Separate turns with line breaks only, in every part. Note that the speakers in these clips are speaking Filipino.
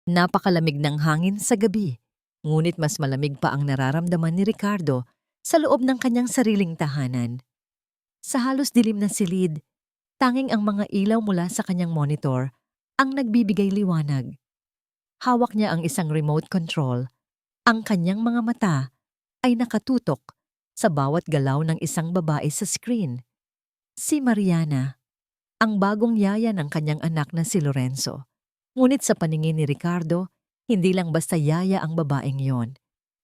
Napakalamig ng hangin sa gabi, ngunit mas malamig pa ang nararamdaman ni Ricardo sa loob ng kanyang sariling tahanan. Sa halos dilim na silid, tanging ang mga ilaw mula sa kanyang monitor ang nagbibigay liwanag. Hawak niya ang isang remote control. Ang kanyang mga mata ay nakatutok sa bawat galaw ng isang babae sa screen. Si Mariana, ang bagong yaya ng kanyang anak na si Lorenzo. Ngunit sa paningin ni Ricardo, hindi lang basta yaya ang babaeng yon.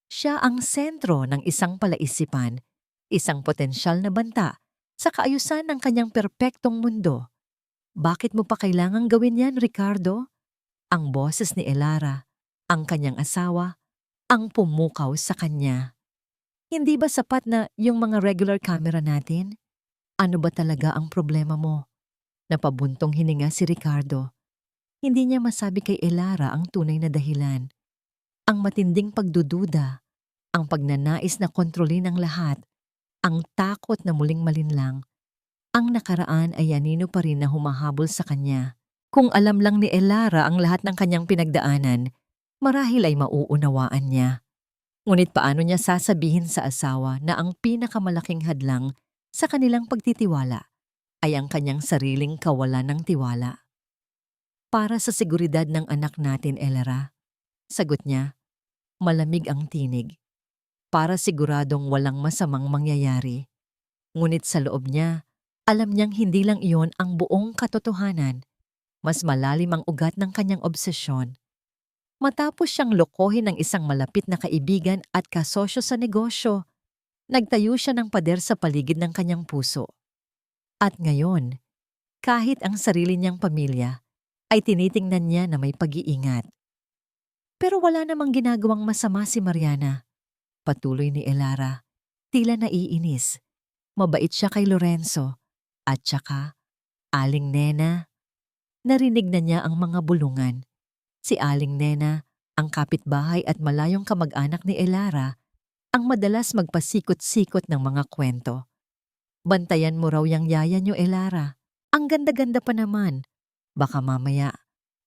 Siya ang sentro ng isang palaisipan, isang potensyal na banta sa kaayusan ng kanyang perpektong mundo. Bakit mo pa kailangang gawin yan, Ricardo? Ang boses ni Elara, ang kanyang asawa, ang pumukaw sa kanya. Hindi ba sapat na yung mga regular camera natin? Ano ba talaga ang problema mo? Napabuntong hininga si Ricardo. Hindi niya masabi kay Elara ang tunay na dahilan. Ang matinding pagdududa, ang pagnanais na kontrolin ang lahat, ang takot na muling malinlang. Ang nakaraan ay anino pa rin na humahabol sa kanya. Kung alam lang ni Elara ang lahat ng kanyang pinagdaanan, marahil ay mauunawaan niya. Ngunit paano niya sasabihin sa asawa na ang pinakamalaking hadlang sa kanilang pagtitiwala ay ang kanyang sariling kawalan ng tiwala? Para sa seguridad ng anak natin, Elara, sagot niya, malamig ang tinig. Para siguradong walang masamang mangyayari. Ngunit sa loob niya, alam niyang hindi lang iyon ang buong katotohanan. Mas malalim ang ugat ng kanyang obsesyon. Matapos siyang lokohin ng isang malapit na kaibigan at kasosyo sa negosyo, nagtayo siya ng pader sa paligid ng kanyang puso. At ngayon, kahit ang sarili niyang pamilya, ay tinitingnan niya na may pag-iingat. Pero wala namang ginagawang masama si Mariana. Patuloy ni Elara, tila naiinis. Mabait siya kay Lorenzo. At saka, Aling Nena. Narinig na niya ang mga bulungan. Si Aling Nena, ang kapitbahay at malayong kamag-anak ni Elara, ang madalas magpasikot-sikot ng mga kwento. Bantayan mo raw yang yaya niyo, Elara. Ang ganda-ganda pa naman. Baka mamaya,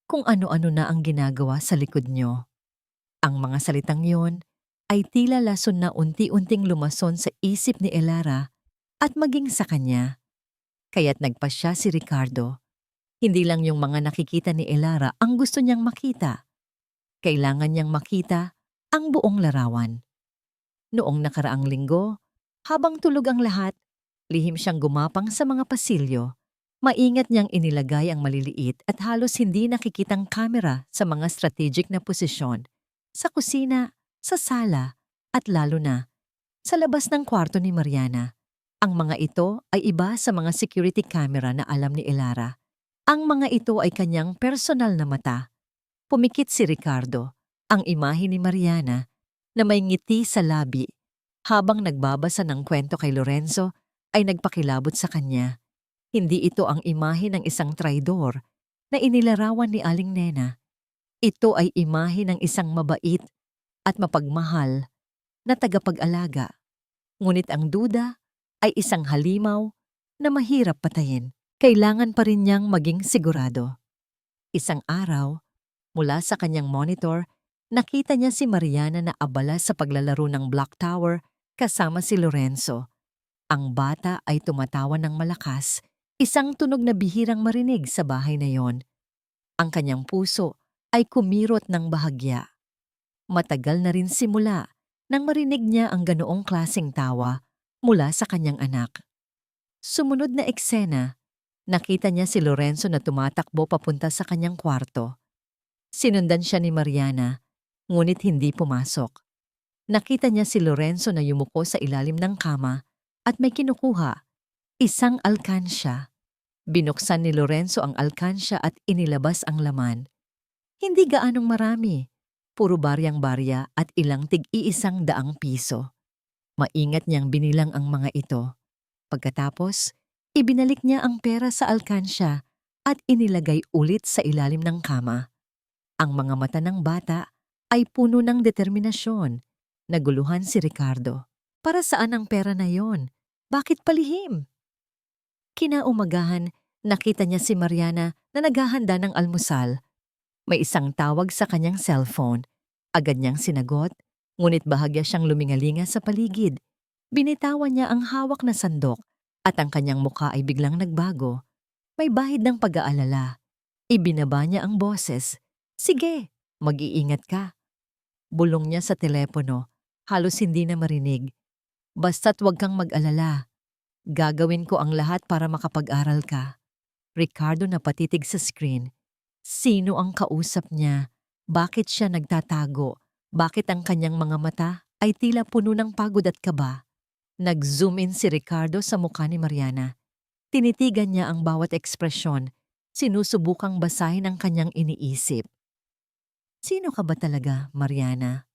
kung ano-ano na ang ginagawa sa likod niyo. Ang mga salitang yon ay tila lason na unti-unting lumason sa isip ni Elara at maging sa kanya. Kaya't nagpasya si Ricardo. Hindi lang yung mga nakikita ni Elara ang gusto niyang makita. Kailangan niyang makita ang buong larawan. Noong nakaraang linggo, habang tulog ang lahat, lihim siyang gumapang sa mga pasilyo. Maingat niyang inilagay ang maliliit at halos hindi nakikitang kamera sa mga strategic na posisyon, sa kusina, sa sala, at lalo na sa labas ng kwarto ni Mariana. Ang mga ito ay iba sa mga security camera na alam ni Elara. Ang mga ito ay kanyang personal na mata. Pumikit si Ricardo, ang imahe ni Mariana, na may ngiti sa labi. Habang nagbabasa ng kwento kay Lorenzo, ay nagpakilabot sa kanya. Hindi ito ang imahe ng isang traidor na inilarawan ni Aling Nena. Ito ay imahe ng isang mabait at mapagmahal na tagapag-alaga. Ngunit ang duda ay isang halimaw na mahirap patayin. Kailangan pa rin niyang maging sigurado. Isang araw, mula sa kanyang monitor, nakita niya si Mariana na abala sa paglalaro ng Block Tower kasama si Lorenzo. Ang bata ay tumatawa ng malakas, isang tunog na bihirang marinig sa bahay na yon. Ang kanyang puso ay kumirot ng bahagya. Matagal na rin simula nang marinig niya ang ganoong klaseng tawa mula sa kanyang anak. Sumunod na eksena, nakita niya si Lorenzo na tumatakbo papunta sa kanyang kwarto. Sinundan siya ni Mariana, ngunit hindi pumasok. Nakita niya si Lorenzo na yumuko sa ilalim ng kama at may kinukuha, isang alkansya. Binuksan ni Lorenzo ang alkansya at inilabas ang laman. Hindi gaanong marami, puro baryang-barya at ilang tig-iisang daang piso. Maingat niyang binilang ang mga ito. Pagkatapos, ibinalik niya ang pera sa alkansya at inilagay ulit sa ilalim ng kama. Ang mga mata ng bata ay puno ng determinasyon. Naguluhan si Ricardo. Para saan ang pera na yon? Bakit palihim? Kinaumagahan, nakita niya si Mariana na naghahanda ng almusal. May isang tawag sa kanyang cellphone. Agad niyang sinagot, ngunit bahagya siyang lumingalinga sa paligid. Binitawan niya ang hawak na sandok at ang kanyang mukha ay biglang nagbago. May bahid ng pag-aalala. Ibinaba niya ang boses. Sige, mag-iingat ka. Bulong niya sa telepono, halos hindi na marinig. Basta't huwag kang mag-alala. Gagawin ko ang lahat para makapag-aral ka. Ricardo napatitig sa screen. Sino ang kausap niya? Bakit siya nagtatago? Bakit ang kanyang mga mata ay tila puno ng pagod at kaba? Nag-zoom in si Ricardo sa mukha ni Mariana. Tinitigan niya ang bawat ekspresyon. Sinusubukang basahin ang kanyang iniisip. Sino ka ba talaga, Mariana?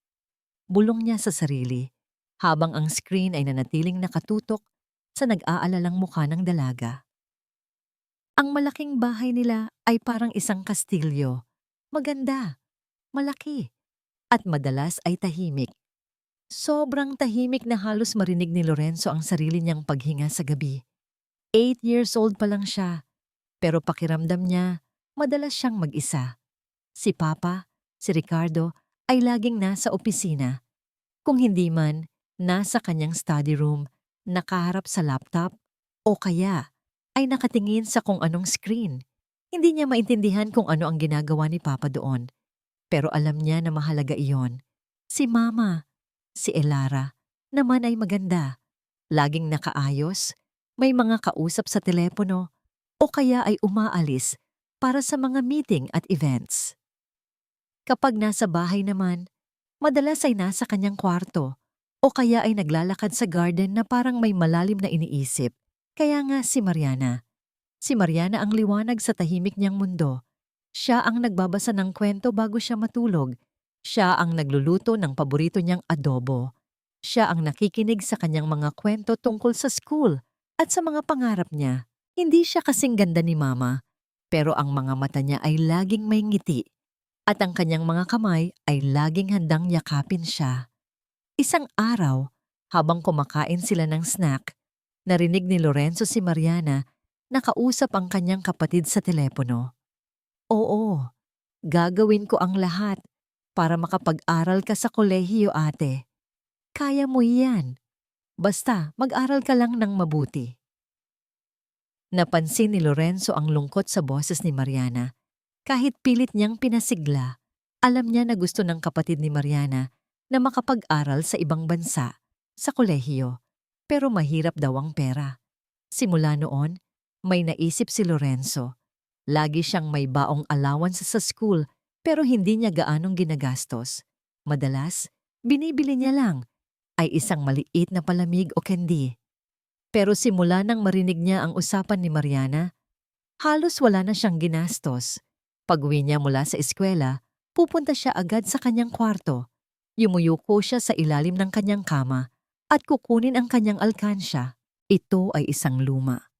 Bulong niya sa sarili, habang ang screen ay nanatiling nakatutok sa nag-aalalang mukha ng dalaga. Ang malaking bahay nila ay parang isang kastilyo. Maganda, malaki, at madalas ay tahimik. Sobrang tahimik na halos marinig ni Lorenzo ang sarili niyang paghinga sa gabi. 8 years old pa lang siya, pero pakiramdam niya, madalas siyang mag-isa. Si Papa, si Ricardo, ay laging nasa opisina. Kung hindi man, nasa kanyang study room, nakaharap sa laptop, o kaya ay nakatingin sa kung anong screen. Hindi niya maintindihan kung ano ang ginagawa ni Papa doon. Pero alam niya na mahalaga iyon. Si Mama, si Elara, naman ay maganda. Laging nakaayos, may mga kausap sa telepono, o kaya ay umaalis para sa mga meeting at events. Kapag nasa bahay naman, madalas ay nasa kanyang kwarto o kaya ay naglalakad sa garden na parang may malalim na iniisip. Kaya nga si Mariana. Si Mariana ang liwanag sa tahimik niyang mundo. Siya ang nagbabasa ng kwento bago siya matulog. Siya ang nagluluto ng paborito niyang adobo. Siya ang nakikinig sa kanyang mga kwento tungkol sa school at sa mga pangarap niya. Hindi siya kasing ganda ni Mama, pero ang mga mata niya ay laging may ngiti at ang kanyang mga kamay ay laging handang yakapin siya. Isang araw, habang kumakain sila ng snack, narinig ni Lorenzo si Mariana na kausap ang kanyang kapatid sa telepono. Oo, gagawin ko ang lahat para makapag-aral ka sa kolehiyo, ate. Kaya mo yan. Basta mag-aral ka lang ng mabuti. Napansin ni Lorenzo ang lungkot sa boses ni Mariana. Kahit pilit niyang pinasigla, alam niya na gusto ng kapatid ni Mariana na makapag-aral sa ibang bansa, sa kolehiyo. Pero mahirap daw ang pera. Simula noon, may naisip si Lorenzo. Lagi siyang may baong allowance sa school pero hindi niya gaanong ginagastos. Madalas, binibili niya lang ay isang maliit na palamig o candy. Pero simula nang marinig niya ang usapan ni Mariana, halos wala na siyang ginastos. Pag-uwi niya mula sa eskwela, pupunta siya agad sa kanyang kwarto. Yumuyuko siya sa ilalim ng kanyang kama at kukunin ang kanyang alkansya. Ito ay isang luma.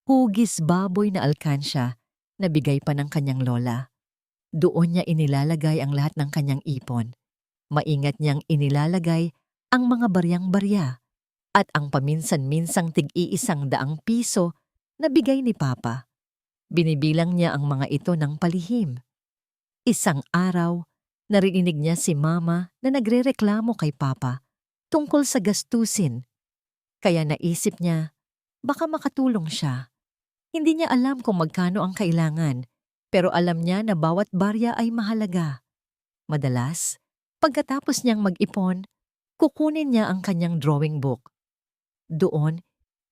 Hugis baboy na alkansya na bigay pa ng kanyang lola. Doon niya inilalagay ang lahat ng kanyang ipon. Maingat niyang inilalagay ang mga baryang-barya at ang paminsan-minsang tig-100 piso na bigay ni Papa. Binibilang niya ang mga ito ng palihim. Isang araw, narinig niya si Mama na nagrereklamo kay Papa tungkol sa gastusin. Kaya naisip niya, baka makatulong siya. Hindi niya alam kung magkano ang kailangan, pero alam niya na bawat barya ay mahalaga. Madalas, pagkatapos niyang mag-ipon, kukunin niya ang kanyang drawing book. Doon,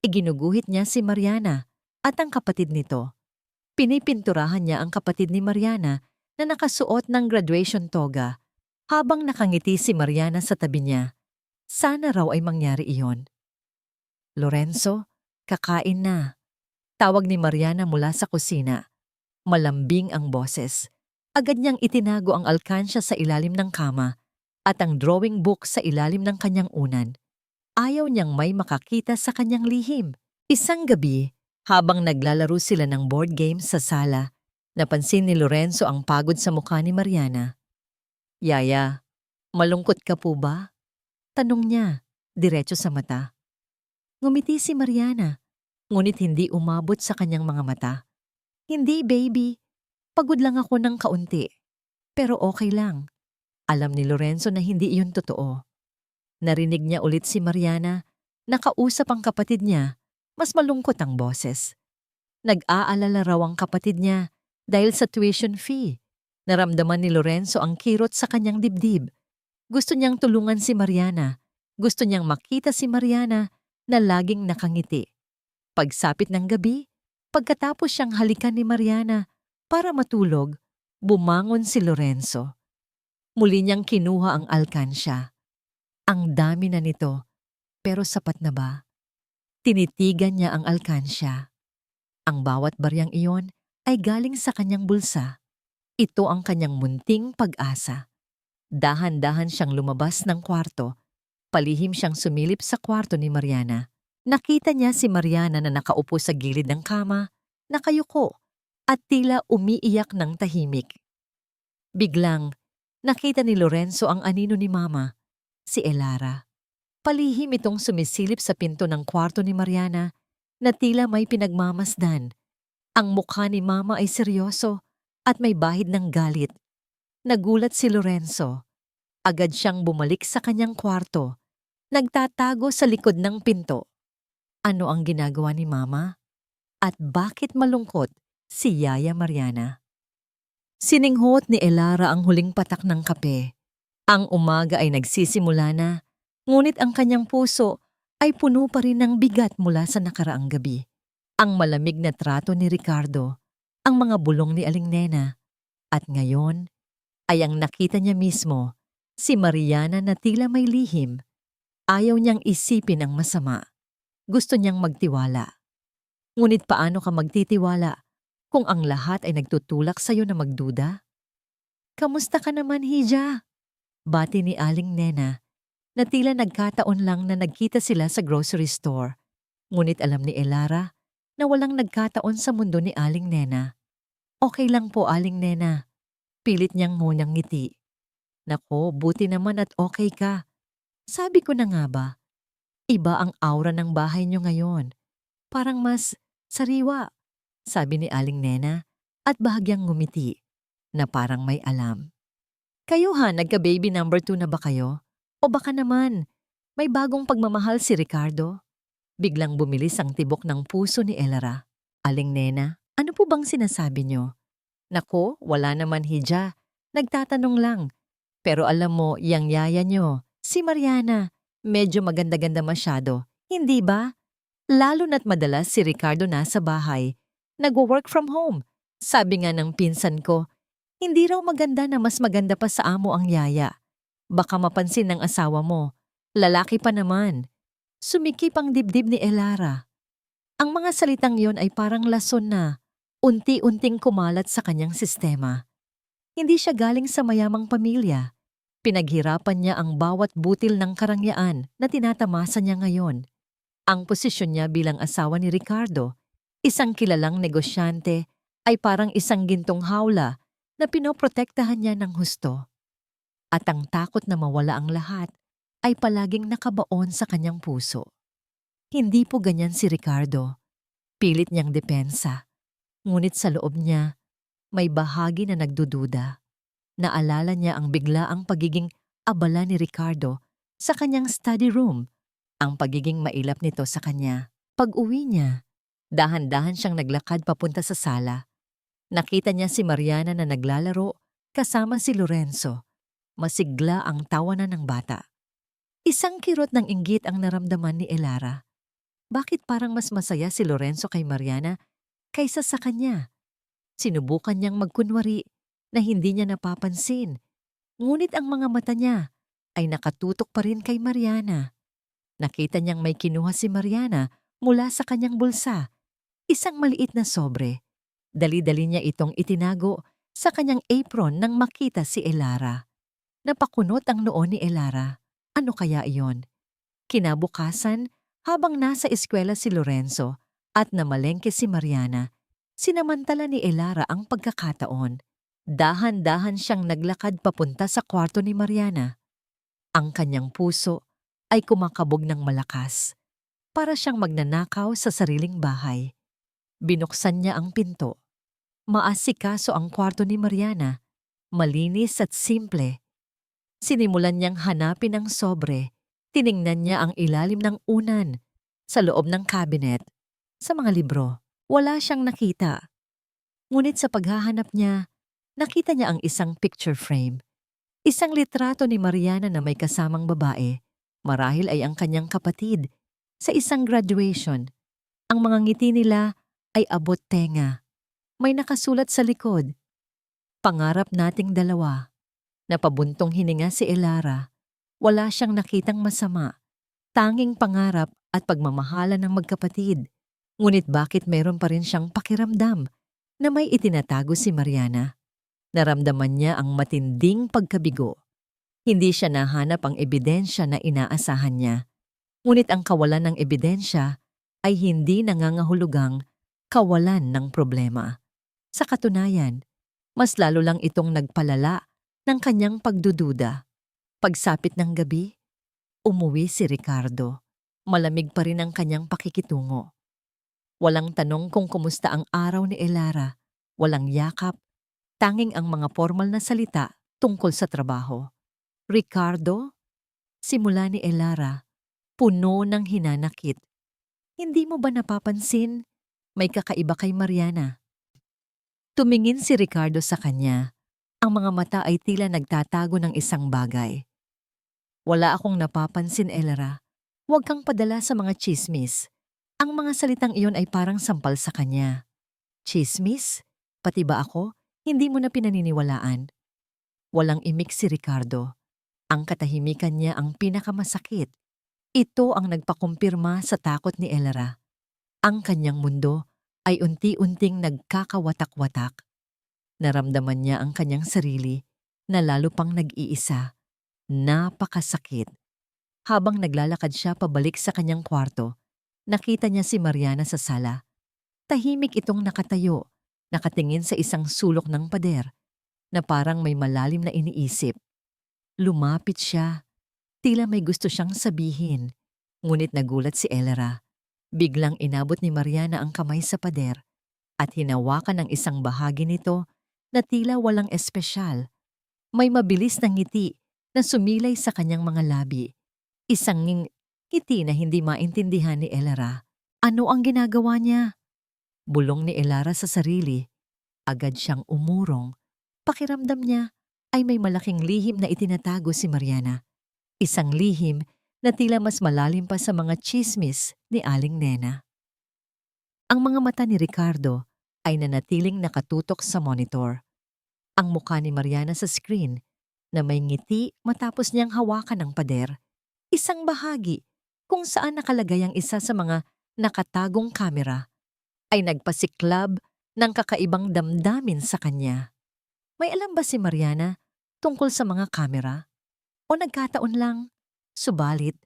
iginuguhit niya si Mariana at ang kapatid nito. Pinipinturahan niya ang kapatid ni Mariana na nakasuot ng graduation toga habang nakangiti si Mariana sa tabi niya. Sana raw ay mangyari iyon. Lorenzo, kakain na. Tawag ni Mariana mula sa kusina. Malambing ang boses. Agad niyang itinago ang alkansya sa ilalim ng kama at ang drawing book sa ilalim ng kanyang unan. Ayaw niyang may makakita sa kanyang lihim. Isang gabi, habang naglalaro sila ng board games sa sala, napansin ni Lorenzo ang pagod sa mukha ni Mariana. Yaya, malungkot ka po ba? Tanong niya, diretso sa mata. Ngumiti si Mariana, ngunit hindi umabot sa kanyang mga mata. Hindi, baby. Pagod lang ako ng kaunti. Pero okay lang. Alam ni Lorenzo na hindi iyon totoo. Narinig niya ulit si Mariana, nakausap ang kapatid niya, mas malungkot ang boses. Nag-aalala raw ang kapatid niya dahil sa tuition fee. Naramdaman ni Lorenzo ang kirot sa kanyang dibdib. Gusto niyang tulungan si Mariana. Gusto niyang makita si Mariana na laging nakangiti. Pagsapit ng gabi, pagkatapos siyang halikan ni Mariana para matulog, bumangon si Lorenzo. Muli niyang kinuha ang alkansya. Ang dami na nito, pero sapat na ba? Tinitigan niya ang alkansya. Ang bawat baryang iyon ay galing sa kanyang bulsa. Ito ang kanyang munting pag-asa. Dahan-dahan siyang lumabas ng kwarto. Palihim siyang sumilip sa kwarto ni Mariana. Nakita niya si Mariana na nakaupo sa gilid ng kama, nakayuko, at tila umiiyak ng tahimik. Biglang, nakita ni Lorenzo ang anino ni Mama, si Elara. Palihim itong sumisilip sa pinto ng kwarto ni Mariana na tila may pinagmamasdan. Ang mukha ni Mama ay seryoso at may bahid ng galit. Nagulat si Lorenzo. Agad siyang bumalik sa kanyang kwarto. Nagtatago sa likod ng pinto. Ano ang ginagawa ni Mama? At bakit malungkot si Yaya Mariana? Sininghot ni Elara ang huling patak ng kape. Ang umaga ay nagsisimula na, ngunit ang kanyang puso ay puno pa rin ng bigat mula sa nakaraang gabi. Ang malamig na trato ni Ricardo, ang mga bulong ni Aling Nena, at ngayon ay ang nakita niya mismo, si Mariana na tila may lihim. Ayaw niyang isipin ang masama. Gusto niyang magtiwala. Ngunit paano ka magtitiwala kung ang lahat ay nagtutulak sa'yo na magduda? Kamusta ka naman, Hija? Bati ni Aling Nena na tila nagkataon lang na nagkita sila sa grocery store. Ngunit alam ni Elara na walang nagkataon sa mundo ni Aling Nena. Okay lang po, Aling Nena. Pilit niyang ngunang ngiti. Nako, buti naman at okay ka. Sabi ko na nga ba, iba ang aura ng bahay niyo ngayon. Parang mas sariwa, sabi ni Aling Nena at bahagyang ngumiti na parang may alam. Kayo ha, nagka-baby number 2 na ba kayo? O baka naman, may bagong pagmamahal si Ricardo? Biglang bumilis ang tibok ng puso ni Elara. Aling Nena, ano po bang sinasabi niyo? Nako, wala naman, Hija. Nagtatanong lang. Pero alam mo, yang yaya niyo, si Mariana, medyo maganda-ganda masyado. Hindi ba? Lalo na't madalas si Ricardo nasa bahay. Nagwo-work from home. Sabi nga ng pinsan ko, hindi raw maganda na mas maganda pa sa amo ang yaya. Baka mapansin ng asawa mo. Lalaki pa naman. Sumikip ang dibdib ni Elara. Ang mga salitang yon ay parang lason na unti-unting kumalat sa kanyang sistema. Hindi siya galing sa mayamang pamilya. Pinaghirapan niya ang bawat butil ng karangyaan na tinatamasa niya ngayon. Ang posisyon niya bilang asawa ni Ricardo, isang kilalang negosyante, ay parang isang gintong hawla na pinoprotektahan niya ng husto. At ang takot na mawala ang lahat ay palaging nakabaon sa kanyang puso. Hindi po ganyan si Ricardo. Pilit niyang depensa. Ngunit sa loob niya, may bahagi na nagdududa. Naalala niya ang biglaang pagiging abala ni Ricardo sa kanyang study room, ang pagiging mailap nito sa kanya. Pag-uwi niya, dahan-dahan siyang naglakad papunta sa sala. Nakita niya si Mariana na naglalaro kasama si Lorenzo. Masigla ang tawanan ng bata. Isang kirot ng inggit ang naramdaman ni Elara. Bakit parang mas masaya si Lorenzo kay Mariana kaysa sa kanya? Sinubukan niyang magkunwari na hindi niya napapansin. Ngunit ang mga mata niya ay nakatutok pa rin kay Mariana. Nakita niyang may kinuha si Mariana mula sa kanyang bulsa. Isang maliit na sobre. Dali-dali niya itong itinago sa kanyang apron nang makita si Elara. Napakunot ang noo ni Elara. Ano kaya iyon? Kinabukasan, habang nasa eskwela si Lorenzo at namalengke si Mariana, sinamantala ni Elara ang pagkakataon. Dahan-dahan siyang naglakad papunta sa kwarto ni Mariana. Ang kanyang puso ay kumakabog ng malakas. Para siyang magnanakaw sa sariling bahay. Binuksan niya ang pinto. Maasikaso ang kwarto ni Mariana. malinis at simple. Sinimulan niyang hanapin ang sobre. Tiningnan niya ang ilalim ng unan, sa loob ng cabinet, sa mga libro. Wala siyang nakita. Ngunit sa paghahanap niya, nakita niya ang isang picture frame. Isang litrato ni Mariana na may kasamang babae. Marahil ay ang kanyang kapatid. Sa isang graduation, ang mga ngiti nila ay abot tenga. May nakasulat sa likod, "Pangarap nating dalawa." Napabuntong hininga si Elara. Wala siyang nakitang masama. Tanging pangarap at pagmamahala ng magkapatid. Ngunit bakit meron pa rin siyang pakiramdam na may itinatago si Mariana? Naramdaman niya ang matinding pagkabigo. Hindi siya nahanap ang ebidensya na inaasahan niya. Ngunit ang kawalan ng ebidensya ay hindi nangangahulugang kawalan ng problema. Sa katunayan, mas lalo lang itong nagpalala ng kanyang pagdududa. Pagsapit ng gabi, umuwi si Ricardo. Malamig pa rin ang kanyang pakikitungo. Walang tanong kung kumusta ang araw ni Elara. Walang yakap, tanging ang mga formal na salita tungkol sa trabaho. "Ricardo?" Simula ni Elara, puno ng hinanakit. "Hindi mo ba napapansin? May kakaiba kay Mariana." Tumingin si Ricardo sa kanya. Ang mga mata ay tila nagtatago ng isang bagay. "Wala akong napapansin, Elara. Huwag kang padala sa mga tsismis." Ang mga salitang iyon ay parang sampal sa kanya. "Tsismis? Pati ba ako? Hindi mo na pinaniniwalaan?" Walang imik si Ricardo. Ang katahimikan niya ang pinakamasakit. Ito ang nagpakumpirma sa takot ni Elara. Ang kanyang mundo ay unti-unting nagkakawatak-watak. Naramdaman niya ang kanyang sarili na lalo pang nag-iisa. Napakasakit. Habang naglalakad siya pabalik sa kanyang kwarto, nakita niya si Mariana sa sala. Tahimik itong nakatayo, nakatingin sa isang sulok ng pader, na parang may malalim na iniisip. Lumapit siya. Tila may gusto siyang sabihin. Ngunit nagulat si Elara. Biglang inabot ni Mariana ang kamay sa pader at hinawakan ang isang bahagi nito na tila walang espesyal. May mabilis na ngiti na sumilay sa kanyang mga labi. Isang ngiti na hindi maintindihan ni Elara. Ano ang ginagawa niya? Bulong ni Elara sa sarili. Agad siyang umurong. Pakiramdam niya ay may malaking lihim na itinatago si Mariana. Isang lihim na tila mas malalim pa sa mga tsismis ni Aling Nena. Ang mga mata ni Ricardo ay nanatiling nakatutok sa monitor. Ang mukha ni Mariana sa screen na may ngiti matapos niyang hawakan ang pader. Isang bahagi kung saan nakalagay ang isa sa mga nakatagong kamera ay nagpasiklab ng kakaibang damdamin sa kanya. May alam ba si Mariana tungkol sa mga kamera? O nagkataon lang? Subalit,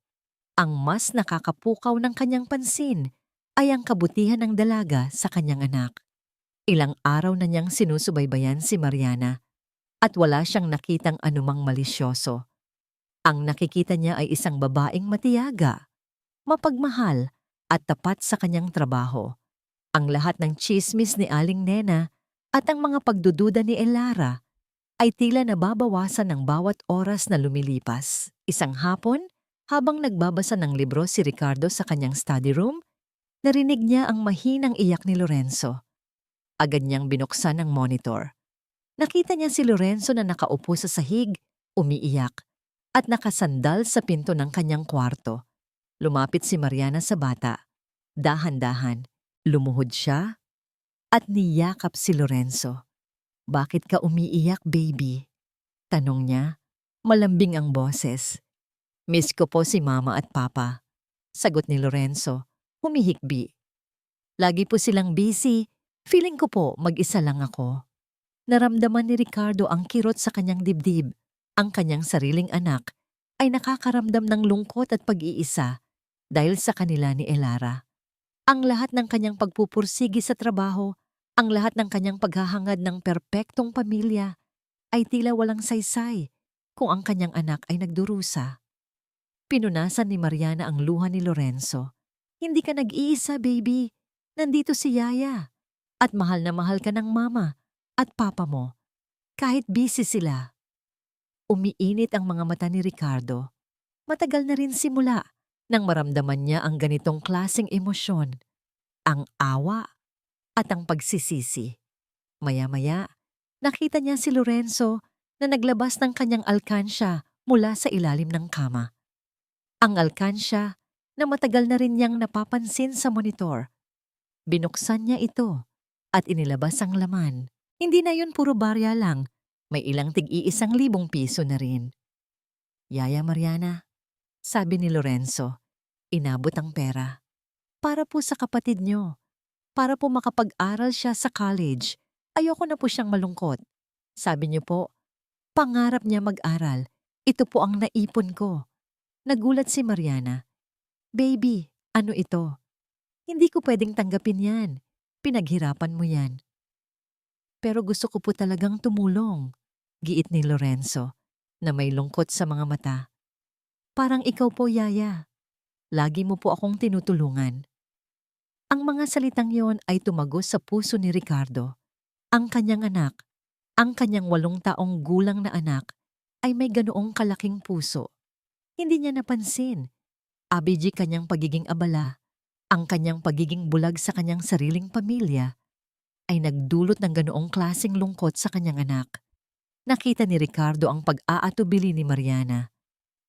ang mas nakakapukaw ng kanyang pansin ay ang kabutihan ng dalaga sa kanyang anak. Ilang araw na niyang sinusubaybayan si Mariana at wala siyang nakitang anumang malisyoso. Ang nakikita niya ay isang babaeng matiyaga, mapagmahal at tapat sa kanyang trabaho. Ang lahat ng tsismis ni Aling Nena at ang mga pagdududa ni Elara ay tila nababawasan ng bawat oras na lumilipas. Isang hapon, habang nagbabasa ng libro si Ricardo sa kanyang study room, narinig niya ang mahinang iyak ni Lorenzo. Agad niyang binuksan ang monitor. Nakita niya si Lorenzo na nakaupo sa sahig, umiiyak, at nakasandal sa pinto ng kanyang kwarto. Lumapit si Mariana sa bata. Dahan-dahan, lumuhod siya at niyakap si Lorenzo. "Bakit ka umiiyak, baby?" Tanong niya. Malambing ang boses. "Miss ko po si Mama at Papa." Sagot ni Lorenzo, humihikbi. "Lagi po silang busy. Feeling ko po mag-isa lang ako." Naramdaman ni Ricardo ang kirot sa kanyang dibdib. Ang kanyang sariling anak ay nakakaramdam ng lungkot at pag-iisa dahil sa kanila ni Elara. Ang lahat ng kanyang pagpupursigi sa trabaho, ang lahat ng kanyang paghahangad ng perpektong pamilya ay tila walang saysay kung ang kanyang anak ay nagdurusa. Pinunasan ni Mariana ang luha ni Lorenzo. "Hindi ka nag-iisa, baby. Nandito si Yaya. At mahal na mahal ka ng mama at papa mo." Kahit busy sila, umiinit ang mga mata ni Ricardo. Matagal na rin simula nang maramdaman niya ang ganitong klaseng emosyon, ang awa at ang pagsisisi. Maya-maya, nakita niya si Lorenzo na naglabas ng kanyang alkansya mula sa ilalim ng kama. Ang alkansya na matagal na rin niyang napapansin sa monitor. Binuksan niya ito at inilabas ang laman. Hindi na yun puro barya lang, may ilang tig-1,000 piso na rin. Yaya Mariana, sabi ni Lorenzo, inabot ang pera. Para po sa kapatid niyo, para po makapag-aral siya sa college. Ayoko na po siyang malungkot. Sabi niyo po, pangarap niya mag-aral. Ito po ang naipon ko. Nagulat si Mariana. Baby, ano ito? Hindi ko pwedeng tanggapin yan. Pinaghirapan mo yan. Pero gusto ko po talagang tumulong, giit ni Lorenzo, na may lungkot sa mga mata. Parang ikaw po, Yaya. Lagi mo po akong tinutulungan. Ang mga salitang yon ay tumagos sa puso ni Ricardo. Ang kanyang anak, ang kanyang 8 taong gulang na anak, ay may ganoong kalaking puso. Hindi niya napansin. Abiji kanyang pagiging abala, ang kanyang pagiging bulag sa kanyang sariling pamilya, ay nagdulot ng ganoong klaseng lungkot sa kanyang anak. Nakita ni Ricardo ang pag-aatubili ni Mariana.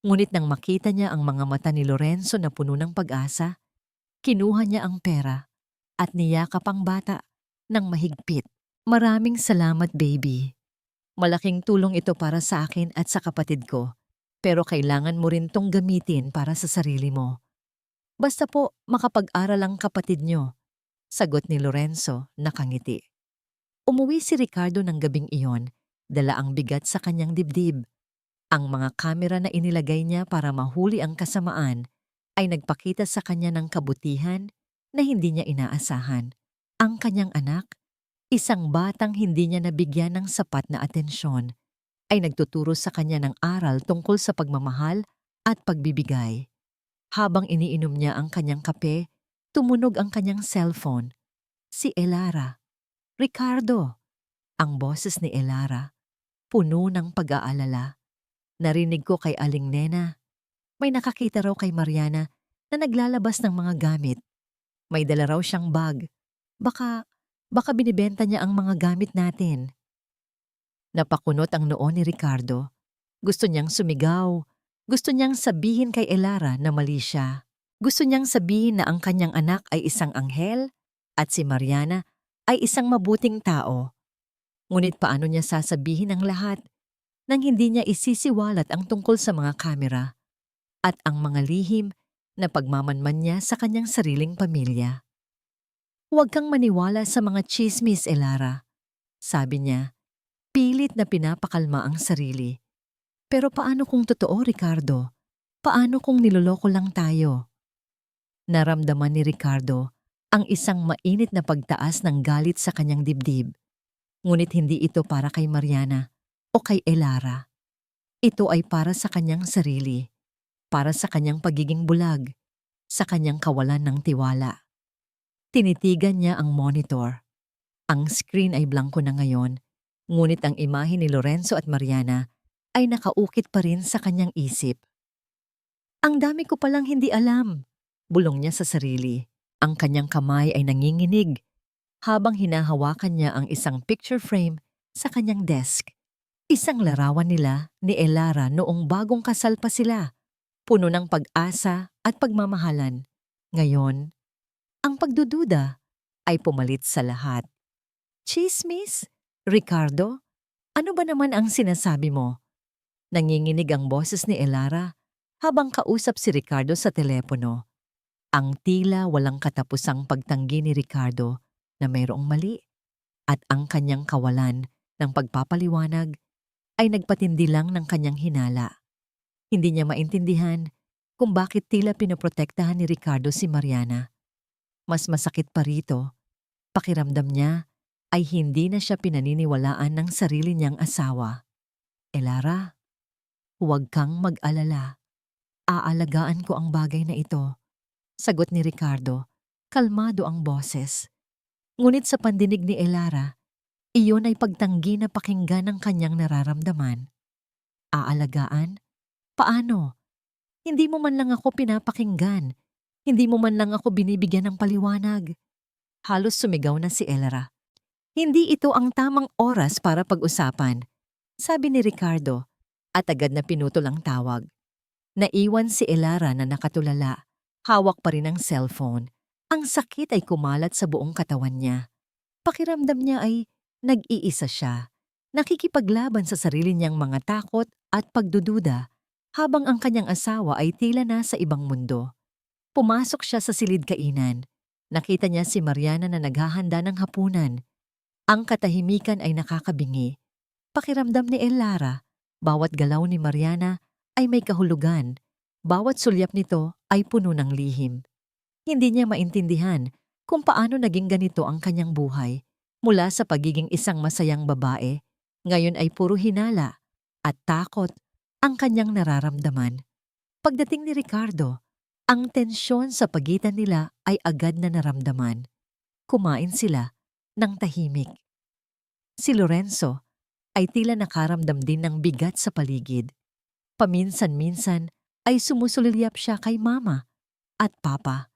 Ngunit nang makita niya ang mga mata ni Lorenzo na puno ng pag-asa, kinuha niya ang pera at niyakap ang bata ng mahigpit. Maraming salamat, baby. Malaking tulong ito para sa akin at sa kapatid ko. Pero kailangan mo rin tong gamitin para sa sarili mo. Basta po makapag-aral ang kapatid niyo, sagot ni Lorenzo nakangiti. Umuwi si Ricardo ng gabing iyon, dala ang bigat sa kanyang dibdib. Ang mga kamera na inilagay niya para mahuli ang kasamaan ay nagpakita sa kanya ng kabutihan na hindi niya inaasahan. Ang kanyang anak, isang batang hindi niya nabigyan ng sapat na atensyon, ay nagtuturo sa kanya ng aral tungkol sa pagmamahal at pagbibigay. Habang iniinom niya ang kanyang kape, tumunog ang kanyang cellphone. Si Elara. Ricardo. Ang boses ni Elara, puno ng pag-aalala. Narinig ko kay Aling Nena. May nakakita raw kay Mariana na naglalabas ng mga gamit. May dala raw siyang bag. Baka binibenta niya ang mga gamit natin. Napakunot ang noo ni Ricardo. Gusto niyang sumigaw. Gusto niyang sabihin kay Elara na mali siya. Gusto niyang sabihin na ang kanyang anak ay isang anghel at si Mariana ay isang mabuting tao. Ngunit paano niya sasabihin ang lahat nang hindi niya isisiwalat ang tungkol sa mga kamera at ang mga lihim na pagmamanman niya sa kanyang sariling pamilya? Huwag kang maniwala sa mga chismis, Elara. Sabi niya, pilit na pinapakalma ang sarili. Pero paano kung totoo, Ricardo? Paano kung niloloko lang tayo? Naramdaman ni Ricardo ang isang mainit na pagtaas ng galit sa kanyang dibdib. Ngunit hindi ito para kay Mariana o kay Elara. Ito ay para sa kanyang sarili, para sa kanyang pagiging bulag, sa kanyang kawalan ng tiwala. Tinitigan niya ang monitor. Ang screen ay blanko na ngayon, ngunit ang imahe ni Lorenzo at Mariana ay nakaukit pa rin sa kanyang isip. Ang dami ko palang hindi alam, bulong niya sa sarili. Ang kanyang kamay ay nanginginig habang hinahawakan niya ang isang picture frame sa kanyang desk. Isang larawan nila ni Elara noong bagong kasal pa sila, puno ng pag-asa at pagmamahalan. Ngayon, ang pagdududa ay pumalit sa lahat. Chismis? Ricardo? Ano ba naman ang sinasabi mo? Nanginginig ang boses ni Elara habang kausap si Ricardo sa telepono. Ang tila walang katapusang pagtanggi ni Ricardo na mayroong mali at ang kanyang kawalan ng pagpapaliwanag ay nagpatindi lang ng kanyang hinala. Hindi niya maintindihan kung bakit tila pinoprotektahan ni Ricardo si Mariana. Mas masakit pa rito, pakiramdam niya ay hindi na siya pinaniniwalaan ng sarili niyang asawa. Elara, huwag kang mag-alala. Aalagaan ko ang bagay na ito, sagot ni Ricardo, kalmado ang boses. Ngunit sa pandinig ni Elara, Iyon ay pagtanggi na pakinggan ang kanyang nararamdaman. Aalagaan? Paano? Hindi mo man lang ako pinapakinggan. Hindi mo man lang ako binibigyan ng paliwanag. Halos sumigaw na si Elra. Hindi ito ang tamang oras para pag-usapan, sabi ni Ricardo, at agad na pinutol ang tawag. Naiwan si Elara na nakatulala. Hawak pa rin ang cellphone. Ang sakit ay kumalat sa buong katawan niya. Pakiramdam niya ay nag-iisa siya. Nakikipaglaban sa sarili niyang mga takot at pagdududa habang ang kanyang asawa ay tila nasa ibang mundo. Pumasok siya sa silid kainan. Nakita niya si Mariana na naghahanda ng hapunan. Ang katahimikan ay nakakabingi. Pakiramdam ni Elara, bawat galaw ni Mariana ay may kahulugan. Bawat sulyap nito ay puno ng lihim. Hindi niya maintindihan kung paano naging ganito ang kanyang buhay. Mula sa pagiging isang masayang babae, ngayon ay puro hinala at takot ang kanyang nararamdaman. Pagdating ni Ricardo, ang tensyon sa pagitan nila ay agad na naramdaman. Kumain sila ng tahimik. Si Lorenzo ay tila nakaramdam din ng bigat sa paligid. Paminsan-minsan ay sumusulilyap siya kay mama at papa.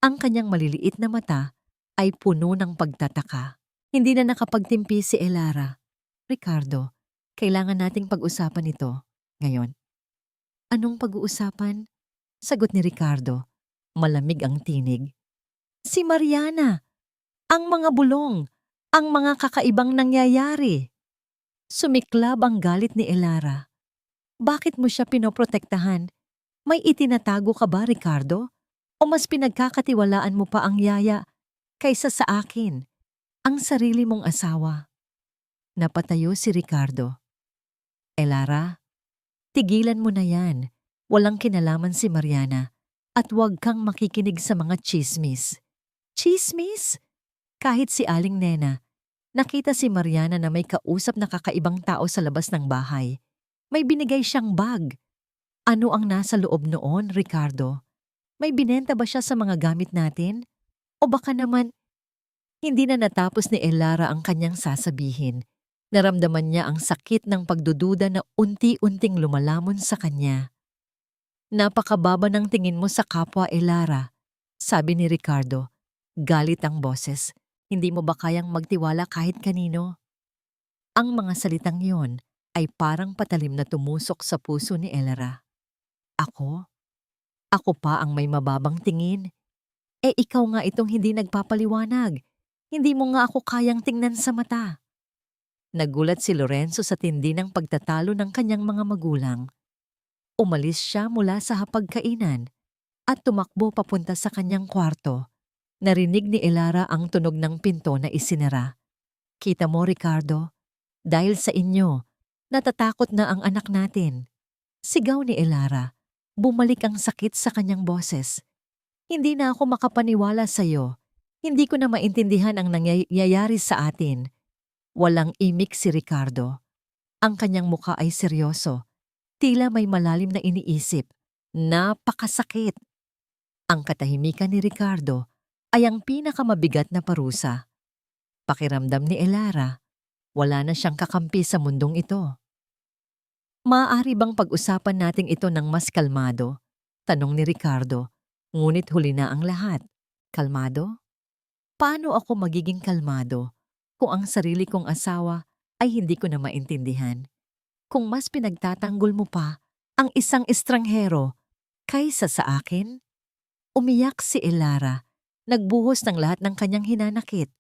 Ang kanyang maliliit na mata ay puno ng pagtataka. Hindi na nakapagtimpi si Elara. Ricardo, kailangan nating pag-usapan ito ngayon. Anong pag-uusapan? Sagot ni Ricardo. Malamig ang tinig. Si Mariana! Ang mga bulong! Ang mga kakaibang nangyayari! Sumiklab ang galit ni Elara. Bakit mo siya pinoprotektahan? May itinatago ka ba, Ricardo? O mas pinagkakatiwalaan mo pa ang yaya kaysa sa akin, ang sarili mong asawa? Napatayo si Ricardo. Elara, tigilan mo na yan. Walang kinalaman si Mariana at huwag kang makikinig sa mga chismis. Chismis? Kahit si Aling Nena, nakita si Mariana na may kausap na kakaibang tao sa labas ng bahay. May binigay siyang bag. Ano ang nasa loob noon, Ricardo? May binenta ba siya sa mga gamit natin? O baka naman, hindi na natapos ni Elara ang kanyang sasabihin. Naramdaman niya ang sakit ng pagdududa na unti-unting lumalamon sa kanya. Napakababa ng tingin mo sa kapwa, Elara, sabi ni Ricardo. Galit ang boses. Hindi mo ba kayang magtiwala kahit kanino? Ang mga salitang yon ay parang patalim na tumusok sa puso ni Elara. Ako? Ako pa ang may mababang tingin. Ikaw nga itong hindi nagpapaliwanag. Hindi mo nga ako kayang tingnan sa mata. Nagulat si Lorenzo sa tindi ng pagtatalo ng kanyang mga magulang. Umalis siya mula sa hapagkainan at tumakbo papunta sa kanyang kwarto. Narinig ni Elara ang tunog ng pinto na isinara. Kita mo, Ricardo, dahil sa inyo, natatakot na ang anak natin. Sigaw ni Elara. Bumalik ang sakit sa kanyang boses. Hindi na ako makapaniwala sa iyo. Hindi ko na maintindihan ang nangyayari sa atin. Walang imik si Ricardo. Ang kanyang mukha ay seryoso. Tila may malalim na iniisip. Napakasakit. Ang katahimikan ni Ricardo ay ang pinakamabigat na parusa. Pakiramdam ni Elara, wala na siyang kakampi sa mundong ito. Maaari bang pag-usapan natin ito ng mas kalmado? Tanong ni Ricardo, ngunit huli na ang lahat. Kalmado? Paano ako magiging kalmado kung ang sarili kong asawa ay hindi ko na maintindihan? Kung mas pinagtatanggol mo pa ang isang estranghero kaysa sa akin? Umiyak si Elara, nagbuhos ng lahat ng kanyang hinanakit.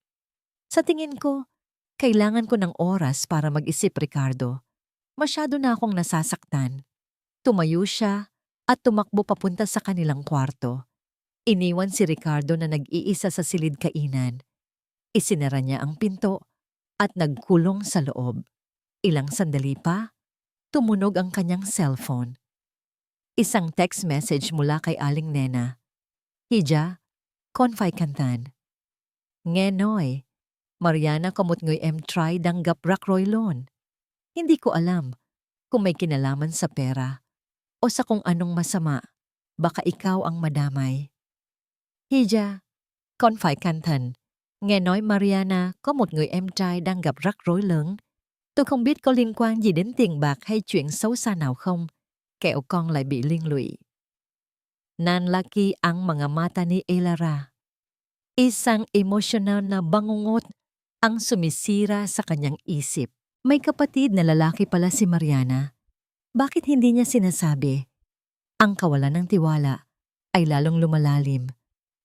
Sa tingin ko, kailangan ko ng oras para mag-isip, Ricardo. Masyado na akong nasasaktan. Tumayo siya at tumakbo papunta sa kanilang kwarto. Iniwan si Ricardo na nag-iisa sa silid kainan. Isinara niya ang pinto at nagkulong sa loob. Ilang sandali pa, tumunog ang kanyang cellphone. Isang text message mula kay Aling Nena. Hija, konfay kantan. Ngenoy, Mariana kamot ngoy try danggap rakroylon. Hindi ko alam kung may kinalaman sa pera o sa kung anong masama. Baka ikaw ang madamay. Hija, konfay kantan. Nghe nói Mariana có một người em trai đang gặp rắc rối lớn. Tôi không biết có liên quan gì đến tiền bạc hay chuyện xấu xa nào không. Kẹo con lại bị liên lụy. Nanlaki ang mga mata ni Elara. Isang emosyonal na bangungot ang sumisira sa kanyang isip. May kapatid na lalaki pala si Mariana. Bakit hindi niya sinasabi? Ang kawalan ng tiwala ay lalong lumalalim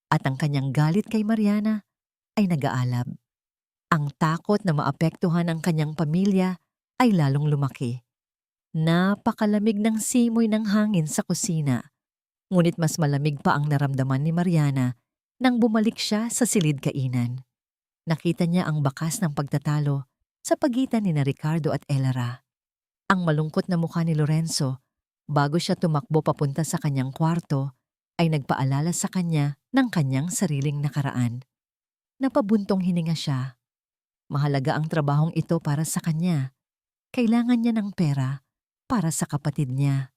at ang kanyang galit kay Mariana ay nag-aalab. Ang takot na maapektuhan ang kanyang pamilya ay lalong lumaki. Napakalamig ng simoy ng hangin sa kusina. Ngunit mas malamig pa ang naramdaman ni Mariana nang bumalik siya sa silid kainan. Nakita niya ang bakas ng pagtatalo sa pagitan ni Ricardo at Elara. Ang malungkot na mukha ni Lorenzo, bago siya tumakbo papunta sa kanyang kwarto, ay nagpaalala sa kanya ng kanyang sariling nakaraan. Napabuntong hininga siya. Mahalaga ang trabahong ito para sa kanya. Kailangan niya ng pera para sa kapatid niya.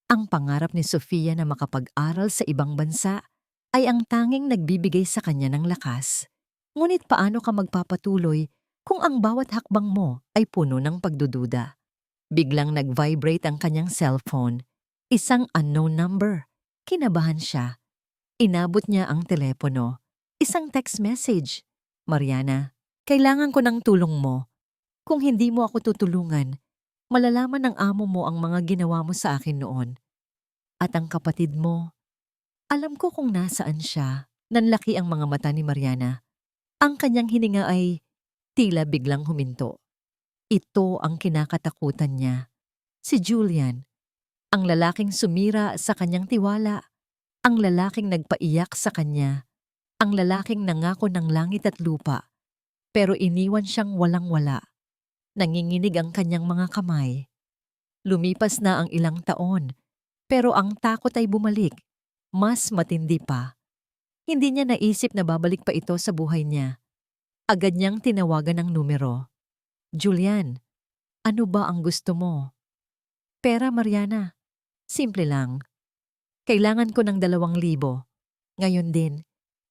Ang pangarap ni Sofia na makapag-aral sa ibang bansa ay ang tanging nagbibigay sa kanya ng lakas. Ngunit paano ka magpapatuloy kung ang bawat hakbang mo ay puno ng pagdududa? Biglang nag-vibrate ang kanyang cellphone. Isang unknown number. Kinabahan siya. Inabot niya ang telepono. Isang text message. Mariana, kailangan ko ng tulong mo. Kung hindi mo ako tutulungan, malalaman ng amo mo ang mga ginawa mo sa akin noon. At ang kapatid mo, alam ko kung nasaan siya. Nanlaki ang mga mata ni Mariana. Ang kanyang hininga ay tila biglang huminto. Ito ang kinakatakutan niya. Si Julian, ang lalaking sumira sa kanyang tiwala, ang lalaking nagpaiyak sa kanya, ang lalaking nangako ng langit at lupa, pero iniwan siyang walang-wala. Nanginginig ang kanyang mga kamay. Lumipas na ang ilang taon, pero ang takot ay bumalik. Mas matindi pa. Hindi niya naisip na babalik pa ito sa buhay niya. Agad niyang tinawagan ang numero. Julian, ano ba ang gusto mo? Pera, Mariana. Simple lang. Kailangan ko ng 2,000. Ngayon din.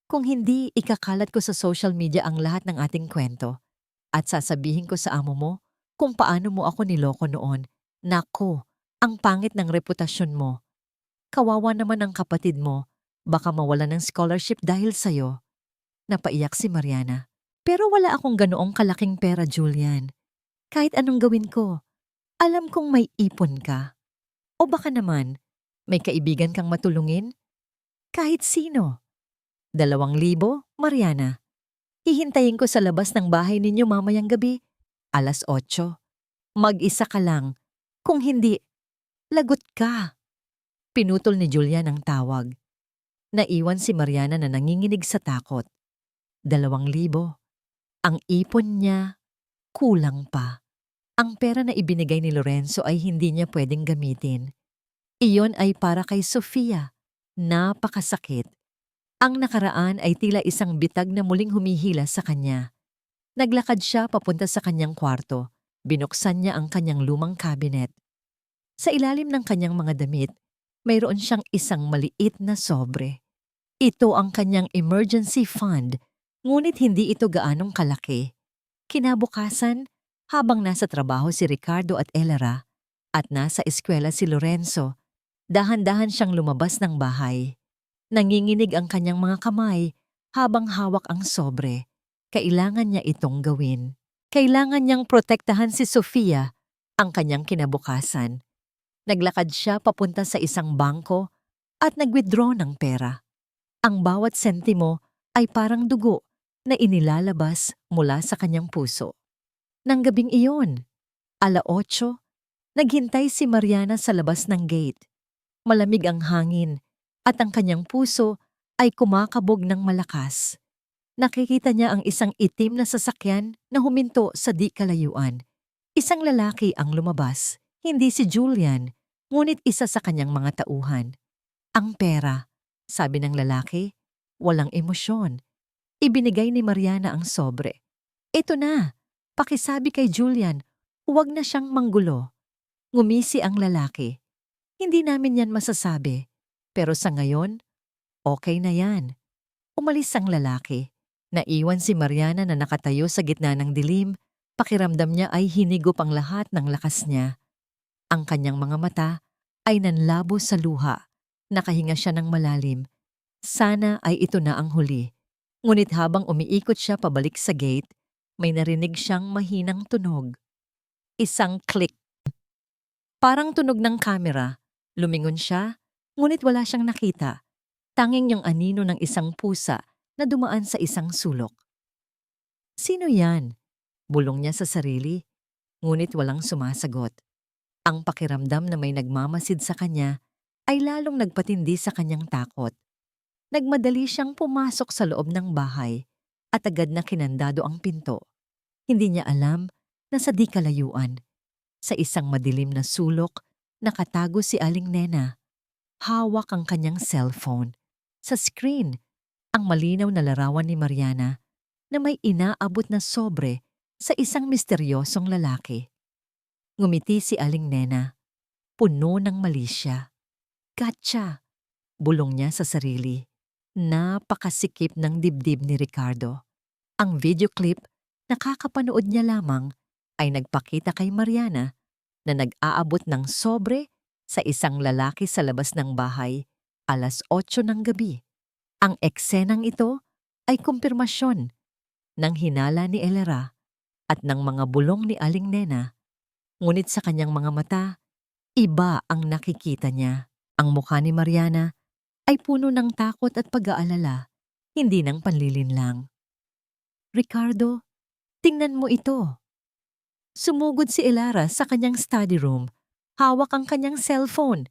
Kung hindi, ikakalat ko sa social media ang lahat ng ating kwento. At sasabihin ko sa amo mo kung paano mo ako niloko noon. Nako, ang pangit ng reputasyon mo. Kawawa naman ang kapatid mo. Baka mawala ng scholarship dahil sa'yo. Napaiyak si Mariana. Pero wala akong ganoong kalaking pera, Julian. Kahit anong gawin ko, alam kong may ipon ka. O baka naman, may kaibigan kang matulungin? Kahit sino. 2,000, Mariana. Hihintayin ko sa labas ng bahay ninyo mamayang gabi, 8:00. Mag-isa ka lang. Kung hindi, lagot ka. Pinutol ni Julian ang tawag. Naiwan si Mariana na nanginginig sa takot. 2,000. Ang ipon niya, kulang pa. Ang pera na ibinigay ni Lorenzo ay hindi niya pwedeng gamitin. Iyon ay para kay Sofia. Napakasakit. Ang nakaraan ay tila isang bitag na muling humihila sa kanya. Naglakad siya papunta sa kanyang kwarto. Binuksan niya ang kanyang lumang cabinet. Sa ilalim ng kanyang mga damit, mayroon siyang isang maliit na sobre. Ito ang kanyang emergency fund, ngunit hindi ito gaanong kalaki. Kinabukasan, habang nasa trabaho si Ricardo at Elara at nasa eskwela si Lorenzo, dahan-dahan siyang lumabas ng bahay. Nanginginig ang kanyang mga kamay habang hawak ang sobre. Kailangan niya itong gawin. Kailangan niyang protektahan si Sofia, ang kanyang kinabukasan. Naglakad siya papunta sa isang bangko at nag-withdraw ng pera. Ang bawat sentimo ay parang dugo na inilalabas mula sa kanyang puso. Nang gabing iyon, 8:00, naghintay si Mariana sa labas ng gate. Malamig ang hangin at ang kanyang puso ay kumakabog ng malakas. Nakikita niya ang isang itim na sasakyan na huminto sa di kalayuan. Isang lalaki ang lumabas, hindi si Julian, ngunit isa sa kanyang mga tauhan. Ang pera, sabi ng lalaki, walang emosyon. Ibinigay ni Mariana ang sobre. Ito na, pakisabi kay Julian, huwag na siyang manggulo. Ngumisi ang lalaki. Hindi namin yan masasabi, pero sa ngayon, okay na yan. Umalis ang lalaki. Naiwan si Mariana na nakatayo sa gitna ng dilim, pakiramdam niya ay hinigop ang lahat ng lakas niya. Ang kanyang mga mata ay nanlabo sa luha. Nakahinga siya ng malalim. Sana ay ito na ang huli. Ngunit habang umiikot siya pabalik sa gate, may narinig siyang mahinang tunog. Isang click. Parang tunog ng kamera. Lumingon siya, ngunit wala siyang nakita. Tanging yung anino ng isang pusa na dumaan sa isang sulok. Sino yan? Bulong niya sa sarili, ngunit walang sumasagot. Ang pakiramdam na may nagmamasid sa kanya ay lalong nagpatindi sa kanyang takot. Nagmadali siyang pumasok sa loob ng bahay at agad na kinandado ang pinto. Hindi niya alam na sa di kalayuan, sa isang madilim na sulok, nakatago si Aling Nena. Hawak ang kanyang cellphone. Sa screen, ang malinaw na larawan ni Mariana na may inaabot na sobre sa isang misteryosong lalaki. Ngumiti si Aling Nena, puno ng mali siya. Gotcha! Bulong niya sa sarili. Napakasikip ng dibdib ni Ricardo. Ang video clip na kakapanood niya lamang ay nagpakita kay Mariana na nag-aabot ng sobre sa isang lalaki sa labas ng bahay, 8:00 ng gabi. Ang eksenang ito ay kumpirmasyon ng hinala ni Elera at ng mga bulong ni Aling Nena. Ngunit sa kanyang mga mata, iba ang nakikita niya. Ang mukha ni Mariana ay puno ng takot at pag-aalala, hindi ng panlilinlang. Ricardo, tingnan mo ito. Sumugod si Elara sa kanyang study room. Hawak ang kanyang cellphone.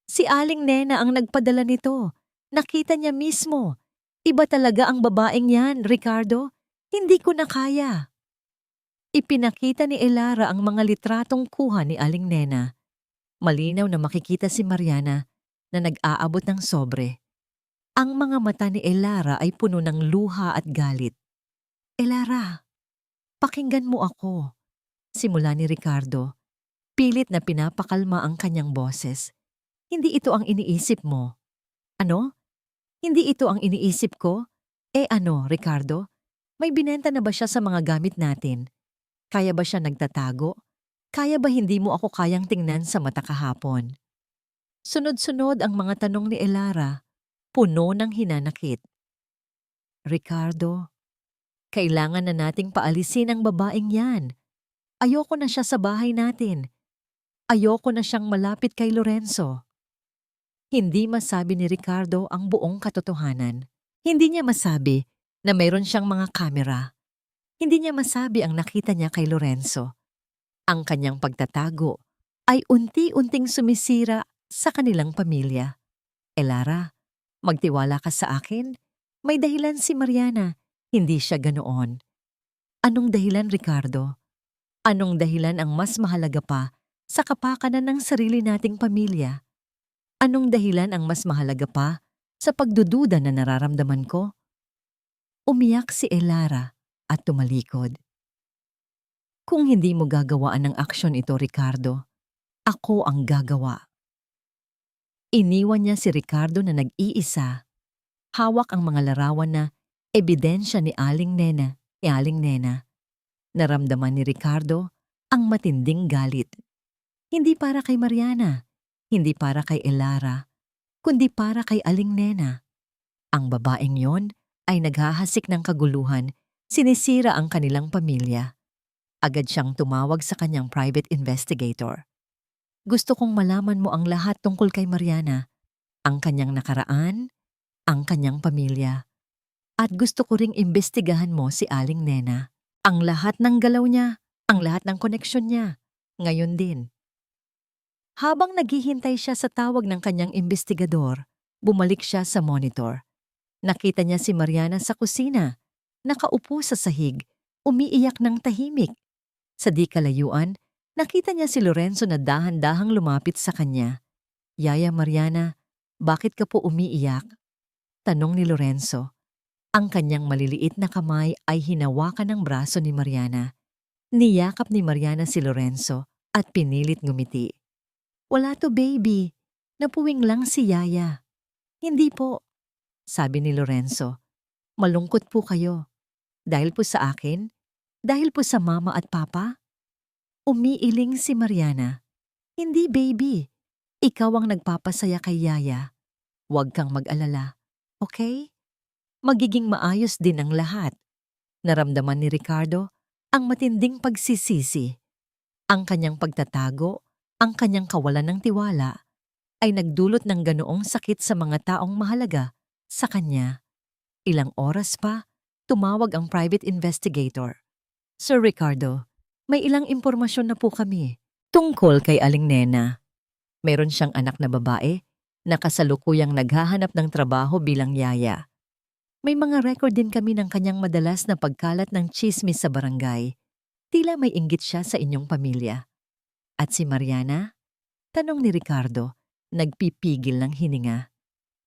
Si Aling Nena ang nagpadala nito. Nakita niya mismo. Iba talaga ang babaeng yan, Ricardo. Hindi ko na kaya. Ipinakita ni Elara ang mga litratong kuha ni Aling Nena. Malinaw na makikita si Mariana na nag-aabot ng sobre. Ang mga mata ni Elara ay puno ng luha at galit. Elara, pakinggan mo ako. Simula ni Ricardo. Pilit na pinapakalma ang kanyang boses. Hindi ito ang iniisip mo. Ano? Hindi ito ang iniisip ko? Ano, Ricardo? May binenta na ba siya sa mga gamit natin? Kaya ba siya nagtatago? Kaya ba hindi mo ako kayang tingnan sa mata kahapon? Sunod-sunod ang mga tanong ni Elara, puno ng hinanakit. Ricardo, kailangan na nating paalisin ang babaeng yan. Ayoko na siya sa bahay natin. Ayoko na siyang malapit kay Lorenzo. Hindi masabi ni Ricardo ang buong katotohanan. Hindi niya masabi na mayroon siyang mga kamera. Hindi niya masabi ang nakita niya kay Lorenzo. Ang kanyang pagtatago ay unti-unting sumisira sa kanilang pamilya. Elara, magtiwala ka sa akin. May dahilan si Mariana. Hindi siya ganoon. Anong dahilan, Ricardo? Anong dahilan ang mas mahalaga pa sa kapakanan ng sarili nating pamilya? Anong dahilan ang mas mahalaga pa sa pagdududa na nararamdaman ko? Umiyak si Elara at tumalikod. Kung hindi mo gagawaan ng aksyon ito, Ricardo, ako ang gagawa. Iniwan niya si Ricardo na nag-iisa. Hawak ang mga larawan na ebidensya ni Aling Nena. Naramdaman ni Ricardo ang matinding galit. Hindi para kay Mariana, hindi para kay Elara, kundi para kay Aling Nena. Ang babaeng yon ay naghahasik ng kaguluhan, sinisira ang kanilang pamilya. Agad siyang tumawag sa kanyang private investigator. Gusto kong malaman mo ang lahat tungkol kay Mariana, ang kanyang nakaraan, ang kanyang pamilya. At gusto ko ring imbestigahan mo si Aling Nena. Ang lahat ng galaw niya, ang lahat ng koneksyon niya, ngayon din. Habang naghihintay siya sa tawag ng kanyang investigador, bumalik siya sa monitor. Nakita niya si Mariana sa kusina, nakaupo sa sahig, umiiyak ng tahimik. Sa di kalayuan, nakita niya si Lorenzo na dahan-dahang lumapit sa kanya. Yaya Mariana, bakit ka po umiiyak? Tanong ni Lorenzo. Ang kanyang maliliit na kamay ay hinawakan ng braso ni Mariana. Niyakap ni Mariana si Lorenzo at pinilit ngumiti. Wala to, baby. Napuwing lang si Yaya. Hindi po, sabi ni Lorenzo. Malungkot po kayo. Dahil po sa akin? Dahil po sa mama at papa? Umiiling si Mariana. Hindi, baby. Ikaw ang nagpapasaya kay Yaya. Huwag kang mag-alala. Okay? Magiging maayos din ang lahat. Naramdaman ni Ricardo ang matinding pagsisisi. Ang kanyang pagtatago, ang kanyang kawalan ng tiwala, ay nagdulot ng ganoong sakit sa mga taong mahalaga sa kanya. Ilang oras pa, tumawag ang private investigator. Sir Ricardo, may ilang impormasyon na po kami tungkol kay Aling Nena. Meron siyang anak na babae na kasalukuyang naghahanap ng trabaho bilang yaya. May mga record din kami ng kanyang madalas na pagkalat ng tsismis sa barangay. Tila may inggit siya sa inyong pamilya. At si Mariana? Tanong ni Ricardo, nagpipigil ng hininga.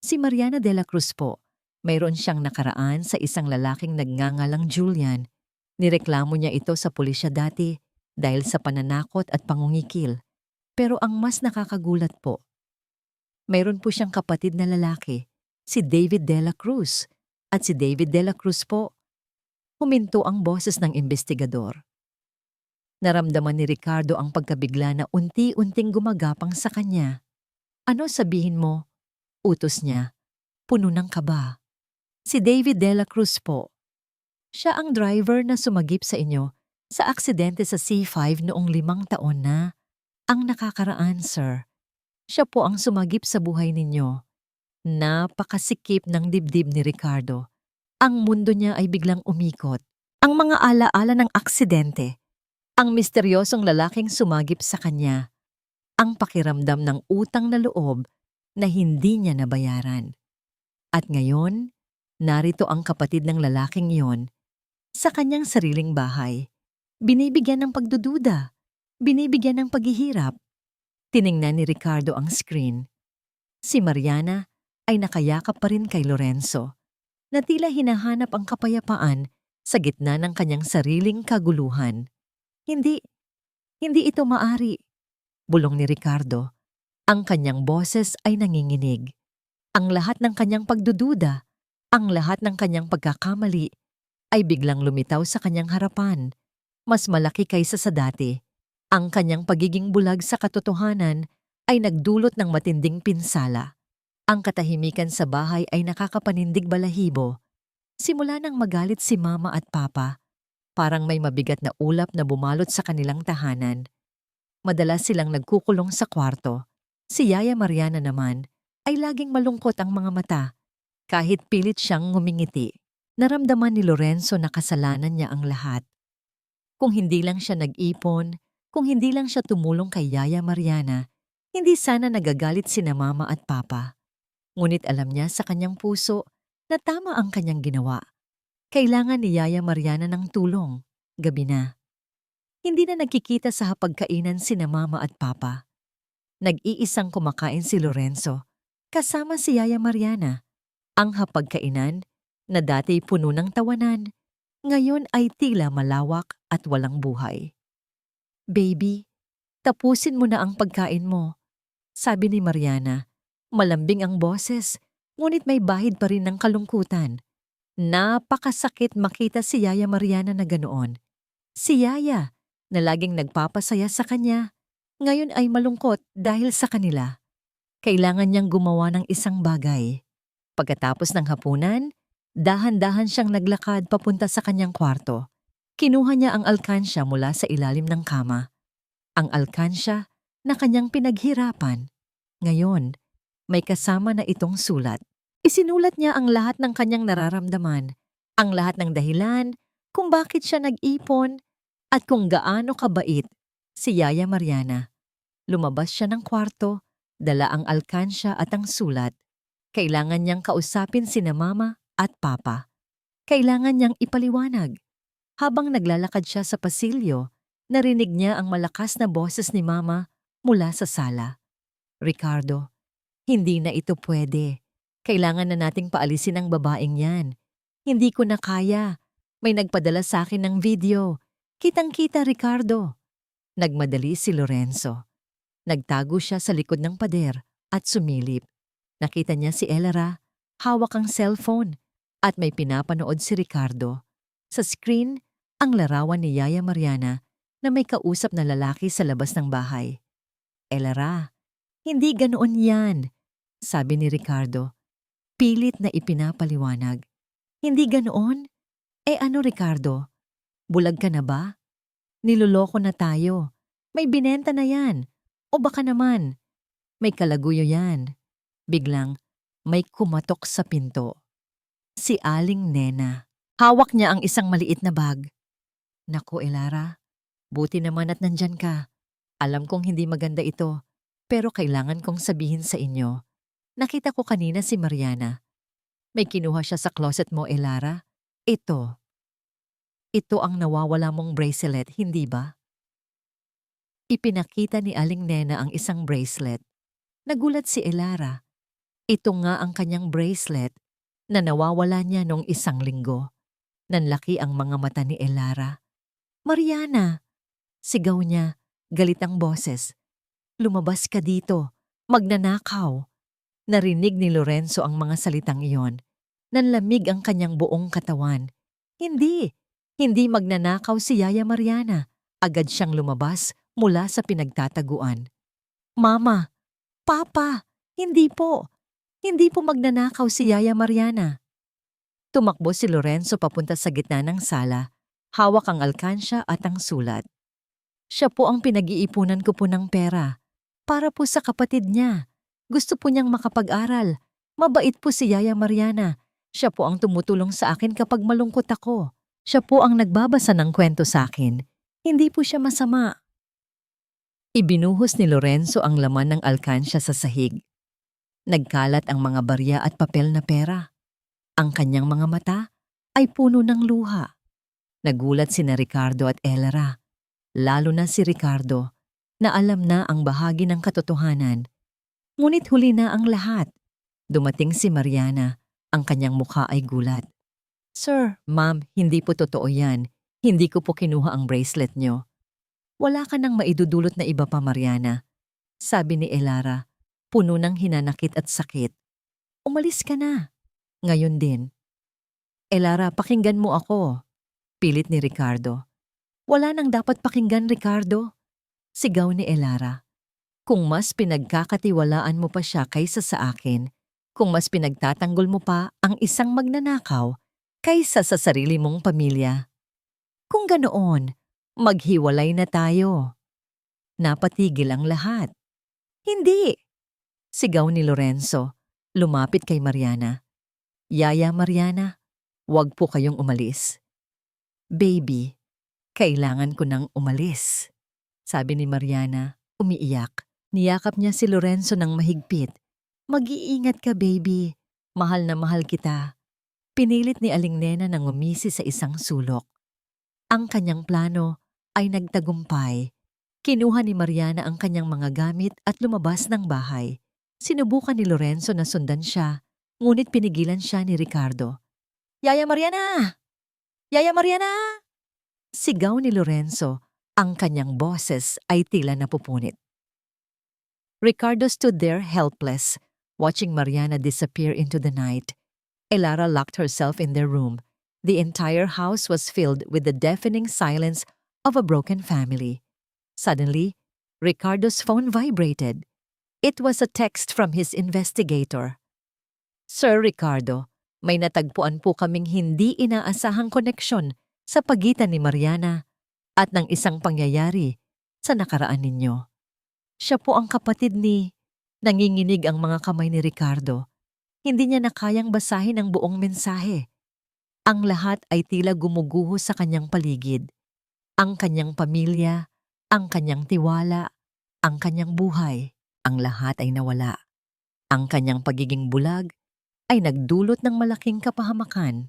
Si Mariana de la Cruz po, mayroon siyang nakaraan sa isang lalaking nagngangalang Julian. Nireklamo niya ito sa pulisya dati dahil sa pananakot at pangungikil. Pero ang mas nakakagulat po, mayroon po siyang kapatid na lalaki, si David de la Cruz. At si David de la Cruz po, huminto ang boses ng investigador. Naramdaman ni Ricardo ang pagkabigla na unti-unting gumagapang sa kanya. Ano sabihin mo? Utos niya, puno ng kaba. Si David de la Cruz po. Siya ang driver na sumagip sa inyo sa aksidente sa C5 noong 5 taon na. Ang nakakaraan, sir. Siya po ang sumagip sa buhay ninyo. Napakasikip ng dibdib ni Ricardo. Ang mundo niya ay biglang umikot. Ang mga alaala ng aksidente. Ang misteryosong lalaking sumagip sa kanya. Ang pakiramdam ng utang na loob na hindi niya nabayaran. At ngayon, narito ang kapatid ng lalaking iyon sa kanyang sariling bahay. Binibigyan ng pagdududa. Binibigyan ng paghihirap. Tiningnan ni Ricardo ang screen. Si Mariana ay nakayakap pa rin kay Lorenzo, na tila hinahanap ang kapayapaan sa gitna ng kanyang sariling kaguluhan. Hindi ito maari, bulong ni Ricardo. Ang kanyang boses ay nanginginig. Ang lahat ng kanyang pagdududa, ang lahat ng kanyang pagkakamali, ay biglang lumitaw sa kanyang harapan. Mas malaki kaysa sa dati. Ang kanyang pagiging bulag sa katotohanan ay nagdulot ng matinding pinsala. Ang katahimikan sa bahay ay nakakapanindig balahibo. Simula nang magalit si mama at papa, parang may mabigat na ulap na bumalot sa kanilang tahanan. Madalas silang nagkukulong sa kwarto. Si Yaya Mariana naman ay laging malungkot ang mga mata. Kahit pilit siyang ngumingiti, naramdaman ni Lorenzo na kasalanan niya ang lahat. Kung hindi lang siya nag-ipon, kung hindi lang siya tumulong kay Yaya Mariana, hindi sana nagagalit sina mama at papa. Ngunit alam niya sa kanyang puso na tama ang kanyang ginawa. Kailangan ni Yaya Mariana ng tulong. Gabi na. Hindi na nagkikita sa hapagkainan sina mama at papa. Nag-iisang kumakain si Lorenzo, kasama si Yaya Mariana. Ang hapagkainan, na dati puno ng tawanan, ngayon ay tila malawak at walang buhay. Baby, tapusin mo na ang pagkain mo, sabi ni Mariana. Malambing ang boses, ngunit may bahid pa rin ng kalungkutan. Napakasakit makita si Yaya Mariana na ganoon. Si Yaya, na laging nagpapasaya sa kanya, ngayon ay malungkot dahil sa kanila. Kailangan niyang gumawa ng isang bagay. Pagkatapos ng hapunan, dahan-dahan siyang naglakad papunta sa kanyang kwarto. Kinuha niya ang alkansya mula sa ilalim ng kama. Ang alkansya na kanyang pinaghirapan. Ngayon, may kasama na itong sulat. Isinulat niya ang lahat ng kanyang nararamdaman, ang lahat ng dahilan kung bakit siya nag-ipon at kung gaano kabait si Yaya Mariana. Lumabas siya ng kwarto, dala ang alkansya at ang sulat. Kailangan niyang kausapin sina mama at papa. Kailangan niyang ipaliwanag. Habang naglalakad siya sa pasilyo, narinig niya ang malakas na boses ni mama mula sa sala. Ricardo, hindi na ito pwede. Kailangan na nating paalisin ang babaeng yan. Hindi ko na kaya. May nagpadala sa akin ng video. Kitang-kita, Ricardo. Nagmadali si Lorenzo. Nagtago siya sa likod ng pader at sumilip. Nakita niya si Elera, hawak ang cellphone, at may pinapanood si Ricardo. Sa screen, ang larawan ni Yaya Mariana na may kausap na lalaki sa labas ng bahay. Elara, hindi ganoon yan, sabi ni Ricardo. Pilit na ipinapaliwanag. Hindi ganoon? Eh ano Ricardo? Bulag ka na ba? Niloloko na tayo. May binenta na yan. O baka naman, may kalaguyo yan. Biglang, may kumatok sa pinto. Si Aling Nena. Hawak niya ang isang maliit na bag. Naku, Elara, buti naman at nandyan ka. Alam kong hindi maganda ito, pero kailangan kong sabihin sa inyo. Nakita ko kanina si Mariana. May kinuha siya sa closet mo, Elara. Ito. Ito ang nawawala mong bracelet, hindi ba? Ipinakita ni Aling Nena ang isang bracelet. Nagulat si Elara. Ito nga ang kanyang bracelet na nawawala niya noong 1 linggo. Nanlaki ang mga mata ni Elara. Mariana! Sigaw niya, galit ang boses. Lumabas ka dito, magnanakaw. Narinig ni Lorenzo ang mga salitang iyon. Nanlamig ang kanyang buong katawan. Hindi magnanakaw si Yaya Mariana. Agad siyang lumabas mula sa pinagtataguan. Mama! Papa! Hindi po magnanakaw si Yaya Mariana. Tumakbo si Lorenzo papunta sa gitna ng sala, hawak ang alkansya at ang sulat. Siya po ang pinag-iipunan ko po ng pera. Para po sa kapatid niya. Gusto po niyang makapag-aral. Mabait po si Yaya Mariana. Siya po ang tumutulong sa akin kapag malungkot ako. Siya po ang nagbabasa ng kwento sa akin. Hindi po siya masama. Ibinuhos ni Lorenzo ang laman ng alkansya sa sahig. Nagkalat ang mga barya at papel na pera. Ang kanyang mga mata ay puno ng luha. Nagulat sina Ricardo at Elara. Lalo na si Ricardo na alam na ang bahagi ng katotohanan. Ngunit huli na ang lahat. Dumating si Mariana. Ang kanyang mukha ay gulat. Sir, ma'am, hindi po totoo yan. Hindi ko po kinuha ang bracelet niyo. Wala ka nang maidudulot na iba pa, Mariana. Sabi ni Elara, puno ng hinanakit at sakit. Umalis ka na. Ngayon din. Elara, pakinggan mo ako. Pilit ni Ricardo. Wala nang dapat pakinggan, Ricardo. Sigaw ni Elara. Kung mas pinagkakatiwalaan mo pa siya kaysa sa akin, kung mas pinagtatanggol mo pa ang isang magnanakaw kaysa sa sarili mong pamilya. Kung ganoon, maghiwalay na tayo. Napatigil ang lahat. Hindi! Sigaw ni Lorenzo, lumapit kay Mariana. Yaya Mariana, huwag po kayong umalis. Baby, kailangan ko nang umalis. Sabi ni Mariana, umiiyak. Niyakap niya si Lorenzo ng mahigpit. Mag-iingat ka, baby. Mahal na mahal kita. Pinilit ni Aling Nena na ngumisi sa isang sulok. Ang kanyang plano ay nagtagumpay. Kinuha ni Mariana ang kanyang mga gamit at lumabas ng bahay. Sinubukan ni Lorenzo na sundan siya, ngunit pinigilan siya ni Ricardo. Yaya Mariana! Yaya Mariana! Sigaw ni Lorenzo, ang kanyang boses ay tila napupunit. Ricardo stood there helpless, watching Mariana disappear into the night. Elara locked herself in their room. The entire house was filled with the deafening silence of a broken family. Suddenly, Ricardo's phone vibrated. It was a text from his investigator. Sir Ricardo, may natagpuan po kaming hindi inaasahang koneksyon sa pagitan ni Mariana at ng isang pangyayari sa nakaraan ninyo. Siya po ang kapatid ni... Nanginginig ang mga kamay ni Ricardo. Hindi niya na kayang basahin ang buong mensahe. Ang lahat ay tila gumuguho sa kanyang paligid. Ang kanyang pamilya, ang kanyang tiwala, ang kanyang buhay. Ang lahat ay nawala. Ang kanyang pagiging bulag ay nagdulot ng malaking kapahamakan.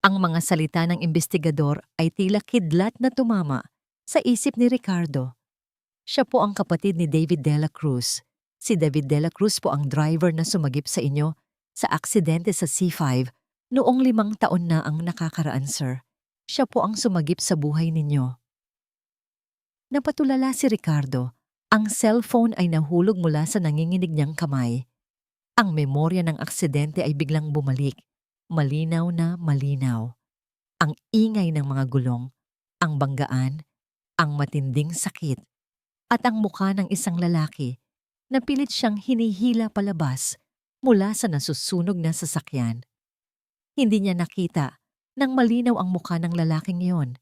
Ang mga salita ng investigador ay tila kidlat na tumama sa isip ni Ricardo. Siya po ang kapatid ni David De La Cruz. Si David De La Cruz po ang driver na sumagip sa inyo sa aksidente sa C5 noong 5 taon na ang nakakaraan, sir. Siya po ang sumagip sa buhay ninyo. Napatulala si Ricardo. Ang cellphone ay nahulog mula sa nanginginig niyang kamay. Ang memorya ng aksidente ay biglang bumalik. Malinaw na malinaw. Ang ingay ng mga gulong, ang banggaan, ang matinding sakit, at ang mukha ng isang lalaki na pilit siyang hinihila palabas mula sa nasusunog na sasakyan. Hindi niya nakita nang malinaw ang mukha ng lalaking iyon,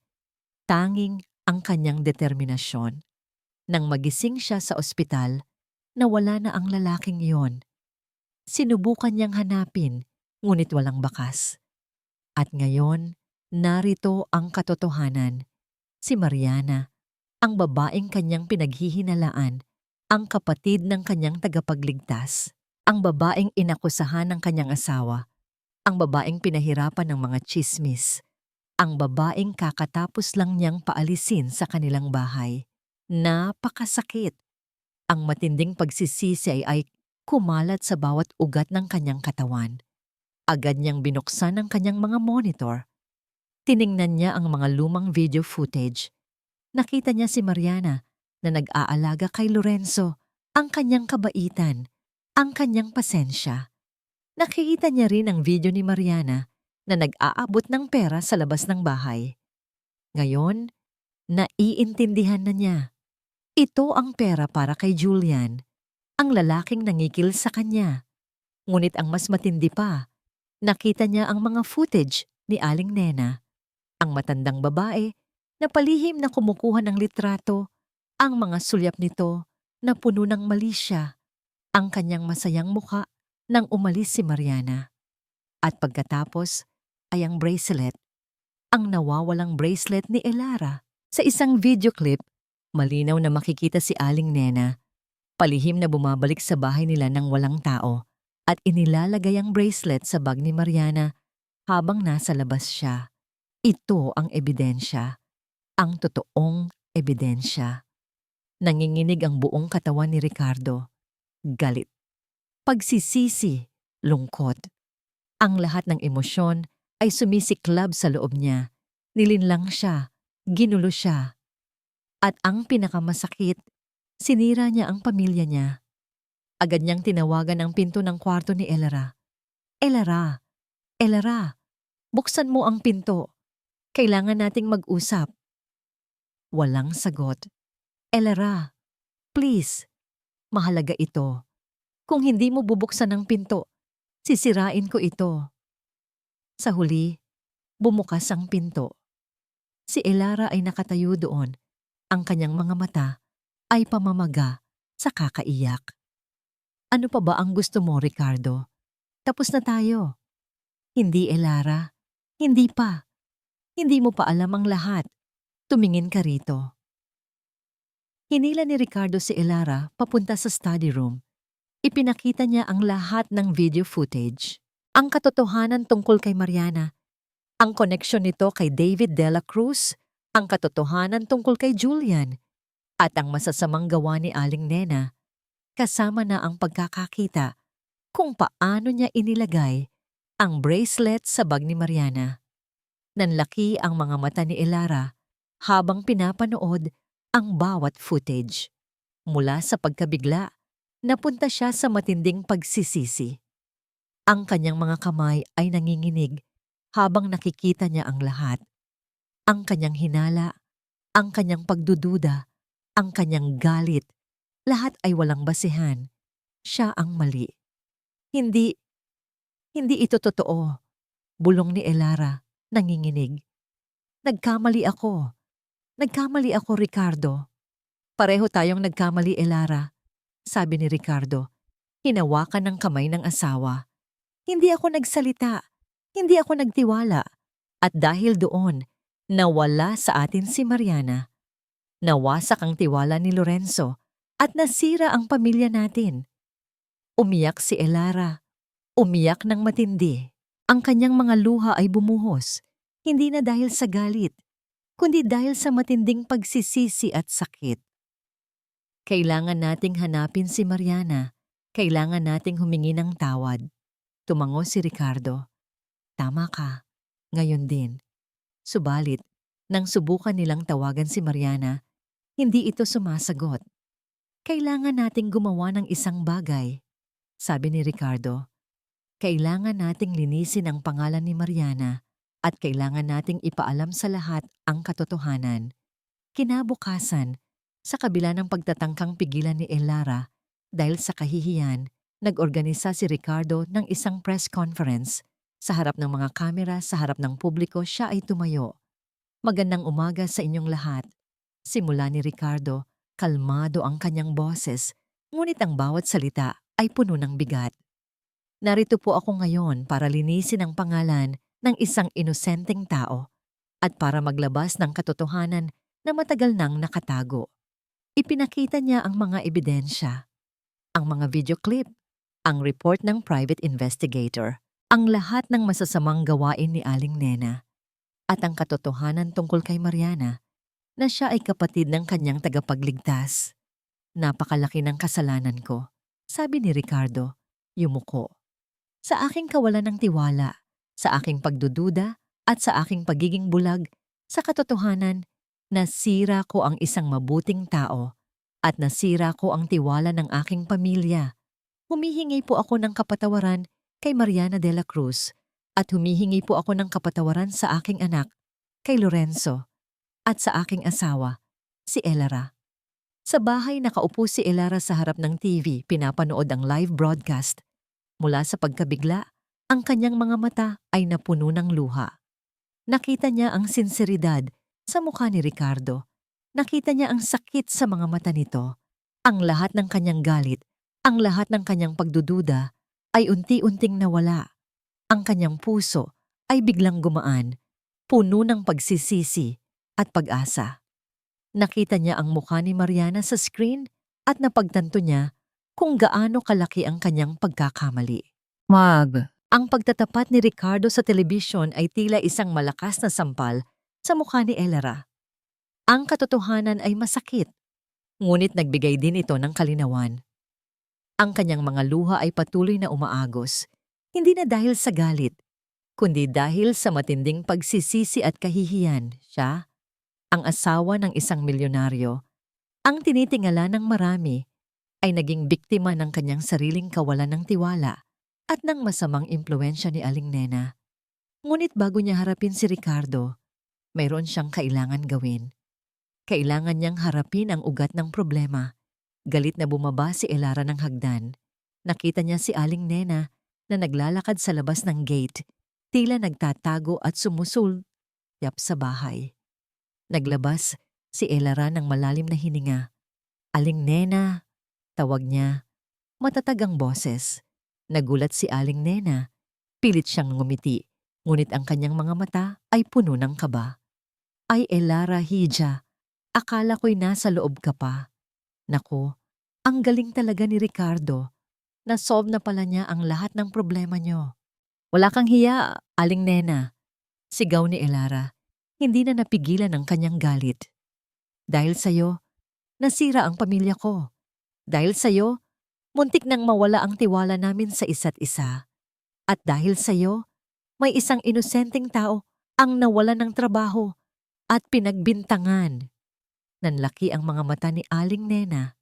tanging ang kanyang determinasyon. Nang magising siya sa ospital, nawala na ang lalaking iyon. Sinubukan niyang hanapin, ngunit walang bakas. At ngayon, narito ang katotohanan. Si Mariana, ang babaeng kanyang pinaghihinalaan, ang kapatid ng kanyang tagapagligtas, ang babaeng inakusahan ng kanyang asawa, ang babaeng pinahirapan ng mga tsismis, ang babaeng kakatapos lang niyang paalisin sa kanilang bahay. Napakasakit. Ang matinding pagsisisi ay kumalat sa bawat ugat ng kanyang katawan. Agad niyang binuksan ang kanyang mga monitor. Tiningnan niya ang mga lumang video footage. Nakita niya si Mariana na nag-aalaga kay Lorenzo, ang kanyang kabaitan, ang kanyang pasensya. Nakikita niya rin ang video ni Mariana na nag-aabot ng pera sa labas ng bahay. Ngayon, naiintindihan na niya. Ito ang pera para kay Julian, ang lalaking nangikil sa kanya. Ngunit ang mas matindi pa, nakita niya ang mga footage ni Aling Nena, ang matandang babae na palihim na kumukuha ng litrato, ang mga sulyap nito na puno ng mali siya, ang kanyang masayang muka nang umalis si Mariana. At pagkatapos ay ang bracelet, ang nawawalang bracelet ni Elara. Sa isang video clip, malinaw na makikita si Aling Nena, palihim na bumabalik sa bahay nila nang walang tao at inilalagay ang bracelet sa bag ni Mariana habang nasa labas siya. Ito ang ebidensya, ang totoong ebidensya. Nanginginig ang buong katawan ni Ricardo. Galit, pagsisisi, lungkot. Ang lahat ng emosyon ay sumisiklab sa loob niya. Nilinlang siya, ginulo siya. At ang pinakamasakit, sinira niya ang pamilya niya. Agad niyang tinawagan ang pinto ng kwarto ni Elara. Elara, Elara, buksan mo ang pinto. Kailangan nating mag-usap. Walang sagot. Elara, please, mahalaga ito. Kung hindi mo bubuksan ang pinto, sisirain ko ito. Sa huli, bumukas ang pinto. Si Elara ay nakatayo doon. Ang kanyang mga mata ay pamamaga sa kakaiyak. Ano pa ba ang gusto mo, Ricardo? Tapos na tayo. Hindi, Elara. Hindi pa. Hindi mo pa alam ang lahat. Tumingin ka rito. Hinila ni Ricardo si Elara papunta sa study room. Ipinakita niya ang lahat ng video footage. Ang katotohanan tungkol kay Mariana. Ang koneksyon nito kay David Dela Cruz. Ang katotohanan tungkol kay Julian. At ang masasamang gawa ni Aling Nena. Kasama na ang pagkakakita kung paano niya inilagay ang bracelet sa bag ni Mariana. Nanlaki ang mga mata ni Elara habang pinapanood ang bawat footage. Mula sa pagkabigla, napunta siya sa matinding pagsisisi. Ang kanyang mga kamay ay nanginginig habang nakikita niya ang lahat. Ang kanyang hinala, ang kanyang pagdududa, ang kanyang galit, lahat ay walang basihan. Siya ang mali. Hindi ito totoo. Bulong ni Elara, nanginginig. Nagkamali ako. Nagkamali ako, Ricardo. Pareho tayong nagkamali, Elara. Sabi ni Ricardo, hinawakan ng kamay ng asawa. Hindi ako nagsalita. Hindi ako nagtiwala. At dahil doon, nawala sa atin si Mariana. Nawasak ang tiwala ni Lorenzo at nasira ang pamilya natin. Umiyak si Elara. Umiyak ng matindi. Ang kanyang mga luha ay bumuhos, hindi na dahil sa galit, kundi dahil sa matinding pagsisisi at sakit. Kailangan nating hanapin si Mariana. Kailangan nating humingi ng tawad. Tumango si Ricardo. Tama ka. Ngayon din. Subalit, nang subukan nilang tawagan si Mariana, hindi ito sumasagot. Kailangan nating gumawa ng isang bagay. Sabi ni Ricardo, kailangan nating linisin ang pangalan ni Mariana at kailangan nating ipaalam sa lahat ang katotohanan. Kinabukasan, sa kabila ng pagtatangkang pigilan ni Elara dahil sa kahihiyan, nag-organisa si Ricardo ng isang press conference. Sa harap ng mga kamera, sa harap ng publiko, siya ay tumayo. Magandang umaga sa inyong lahat. Simula ni Ricardo, kalmado ang kanyang boses, ngunit ang bawat salita ay puno ng bigat. Narito po ako ngayon para linisin ang pangalan ng isang inosenteng tao at para maglabas ng katotohanan na matagal nang nakatago. Ipinakita niya ang mga ebidensya, ang mga video clip, ang report ng private investigator, ang lahat ng masasamang gawain ni Aling Nena, at ang katotohanan tungkol kay Mariana na siya ay kapatid ng kanyang tagapagligtas. Napakalaki ng kasalanan ko, sabi ni Ricardo, yumuko. Sa aking kawalan ng tiwala, sa aking pagdududa at sa aking pagiging bulag, sa katotohanan, nasira ko ang isang mabuting tao at nasira ko ang tiwala ng aking pamilya. Humihingi po ako ng kapatawaran kay Mariana de la Cruz at humihingi po ako ng kapatawaran sa aking anak, kay Lorenzo, at sa aking asawa, si Elara. Sa bahay nakaupo si Elara sa harap ng TV, pinapanood ang live broadcast. Mula sa pagkabigla, ang kanyang mga mata ay napuno ng luha. Nakita niya ang sinseridad sa mukha ni Ricardo. Nakita niya ang sakit sa mga mata nito. Ang lahat ng kanyang galit, ang lahat ng kanyang pagdududa ay unti-unting nawala. Ang kanyang puso ay biglang gumaan, puno ng pagsisisi at pag-asa. Nakita niya ang mukha ni Mariana sa screen at napagtanto niya kung gaano kalaki ang kanyang pagkakamali. Ang pagtatapat ni Ricardo sa telebisyon ay tila isang malakas na sampal sa mukha ni Elara. Ang katotohanan ay masakit, ngunit nagbigay din ito ng kalinawan. Ang kanyang mga luha ay patuloy na umaagos, hindi na dahil sa galit, kundi dahil sa matinding pagsisisi at kahihiyan. Siya, ang asawa ng isang milyonaryo, ang tinitingala ng marami, ay naging biktima ng kanyang sariling kawalan ng tiwala at ng masamang impluensya ni Aling Nena. Ngunit bago niya harapin si Ricardo, mayroon siyang kailangan gawin. Kailangan niyang harapin ang ugat ng problema. Galit na bumaba si Elara ng hagdan. Nakita niya si Aling Nena na naglalakad sa labas ng gate, tila nagtatago at sumusulyap sa bahay. Naglabas si Elara ng malalim na hininga. Aling Nena, tawag niya. Matatag ang boses. Nagulat si Aling Nena. Pilit siyang ngumiti, ngunit ang kanyang mga mata ay puno ng kaba. Ay Elara Hija, akala ko'y nasa loob ka pa. Naku, ang galing talaga ni Ricardo. Nasolve na pala niya ang lahat ng problema niyo. Wala kang hiya, Aling Nena. Sigaw ni Elara. Hindi na napigilan ang kanyang galit. Dahil sa'yo, nasira ang pamilya ko. Dahil sa'yo, muntik nang mawala ang tiwala namin sa isa't isa. At dahil sa'yo, may isang inosenteng tao ang nawala ng trabaho at pinagbintangan. Nanlaki ang mga mata ni Aling Nena.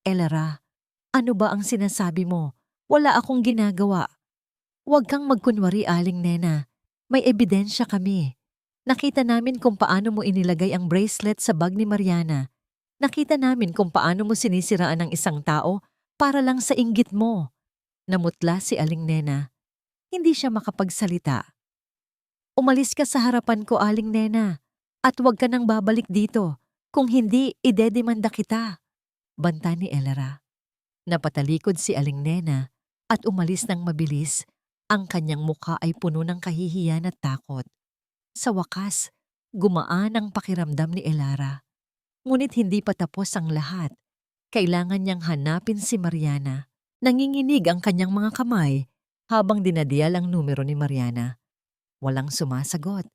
Elara, ano ba ang sinasabi mo? Wala akong ginagawa. Huwag kang magkunwari, Aling Nena. May ebidensya kami. Nakita namin kung paano mo inilagay ang bracelet sa bag ni Mariana. Nakita namin kung paano mo sinisiraan ng isang tao para lang sa inggit mo. Namutla si Aling Nena. Hindi siya makapagsalita. Umalis ka sa harapan ko, Aling Nena, at huwag ka nang babalik dito. Kung hindi, idedemanda kita. Banta ni Elara. Napatalikod si Aling Nena at umalis ng mabilis. Ang kanyang mukha ay puno ng kahihiyan at takot. Sa wakas, gumaan ang pakiramdam ni Elara. Ngunit hindi pa tapos ang lahat. Kailangan niyang hanapin si Mariana. Nanginginig ang kanyang mga kamay habang dinadial ang numero ni Mariana. Walang sumasagot.